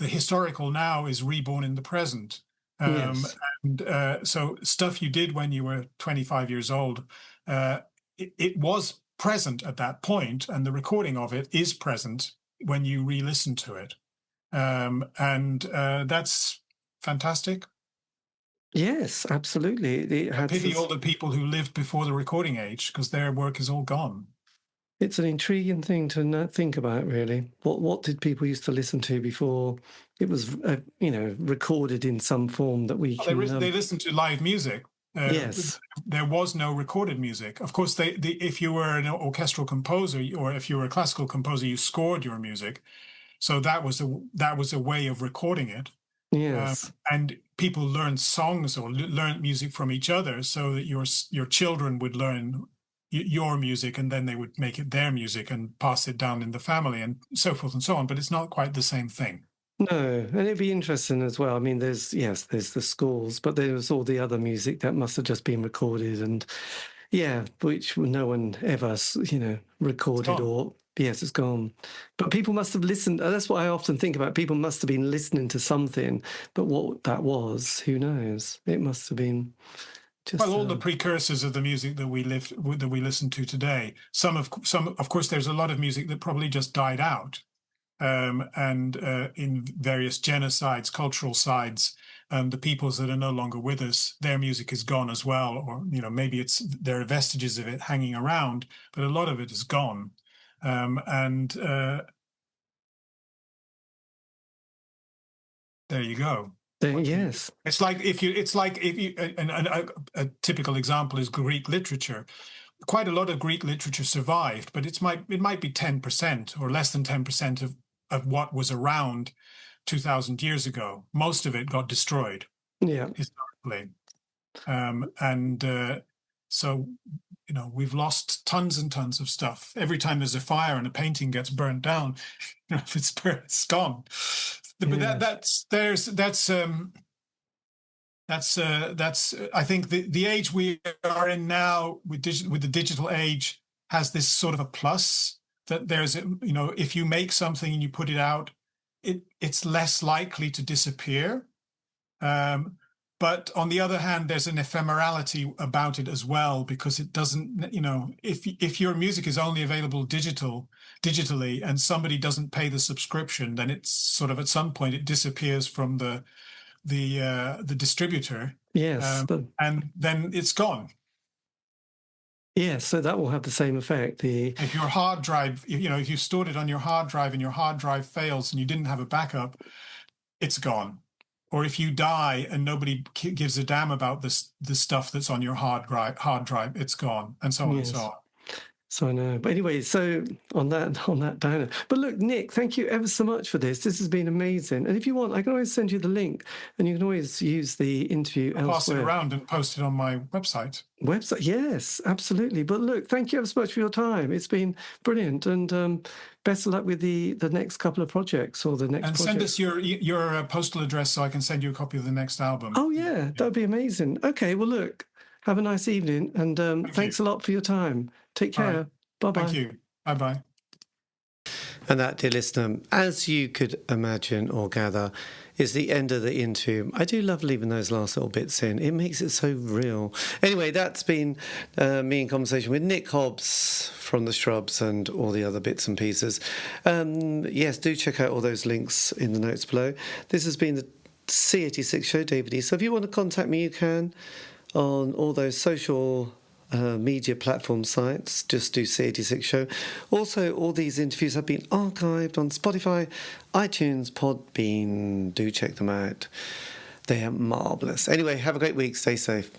historical now is reborn in the present. Yes. And so stuff you did when you were 25 years old, it was present at that point, and the recording of it is present when you re-listen to it. And that's fantastic. Yes, absolutely. I pity all the people who lived before the recording age, because their work is all gone. It's an intriguing thing to think about, really. What did people used to listen to before it was, recorded in some form that we can... They listened to live music. Yes. There was no recorded music. Of course, if you were an orchestral composer, or if you were a classical composer, you scored your music. So that was a way of recording it. Yes. And people learned songs or learned music from each other, so that your children would learn your music, and then they would make it their music and pass it down in the family, and so forth and so on. But it's not quite the same thing. No, and it'd be interesting as well. I mean, there's the scores, but there's all the other music that must have just been recorded, and which no one ever, recorded, or yes, it's gone. But people must have listened. That's what I often think about. People must have been listening to something, but what that was, who knows? It must have been just... Well, all the precursors of the music that we listen to today. Some, of course, there's a lot of music that probably just died out. And in various genocides, cultural sides, the peoples that are no longer with us, their music is gone as well, or maybe there are vestiges of it hanging around, but a lot of it is gone. There you go. Yes, it's like if you a typical example is Greek literature. Quite a lot of Greek literature survived, but it might be 10% or less than 10% of what was around 2,000 years ago. Most of it got destroyed. Yeah. Historically. So, we've lost tons and tons of stuff. Every time there's a fire and a painting gets burnt down, if it's burnt, it's gone. But that's I think the age we are in now with the digital age has this sort of a plus, that there's if you make something and you put it out, it's less likely to disappear. But on the other hand, there's an ephemerality about it as well, because it doesn't, if your music is only available digitally and somebody doesn't pay the subscription, then it's sort of at some point it disappears from the distributor. Yes. And then it's gone. Yes, so that will have the same effect. If your hard drive, if you stored it on your hard drive and your hard drive fails and you didn't have a backup, it's gone. Or if you die and nobody gives a damn about the stuff that's on your hard drive, it's gone, and so on and so on. So I know. But anyway, so on that downer. But look, Nick, thank you ever so much for this. This has been amazing. And if you want, I can always send you the link, and you can always use the interview I'll pass elsewhere. it around and post it on my website. Yes, absolutely. But look, thank you ever so much for your time. It's been brilliant, and best of luck with the next couple of projects or the next. And project. send us your postal address so I can send you a copy of the next album. Oh yeah, that'd be amazing. Okay, well look, have a nice evening, and thanks a lot for your time. Take care. Right. Bye-bye. Thank you. Bye-bye. And that, dear listener, as you could imagine or gather, is the end of the interview. I do love leaving those last little bits in. It makes it so real. Anyway, that's been me in conversation with Nick Hobbs from the Shrubs and all the other bits and pieces. Yes, do check out all those links in the notes below. This has been the C86 show, David Eastaugh. So if you want to contact me, you can on all those social media platform sites. Just do C86 show. Also, all these interviews have been archived on Spotify, iTunes, Podbean. Do check them out. They are marvellous. Anyway, have a great week. Stay safe.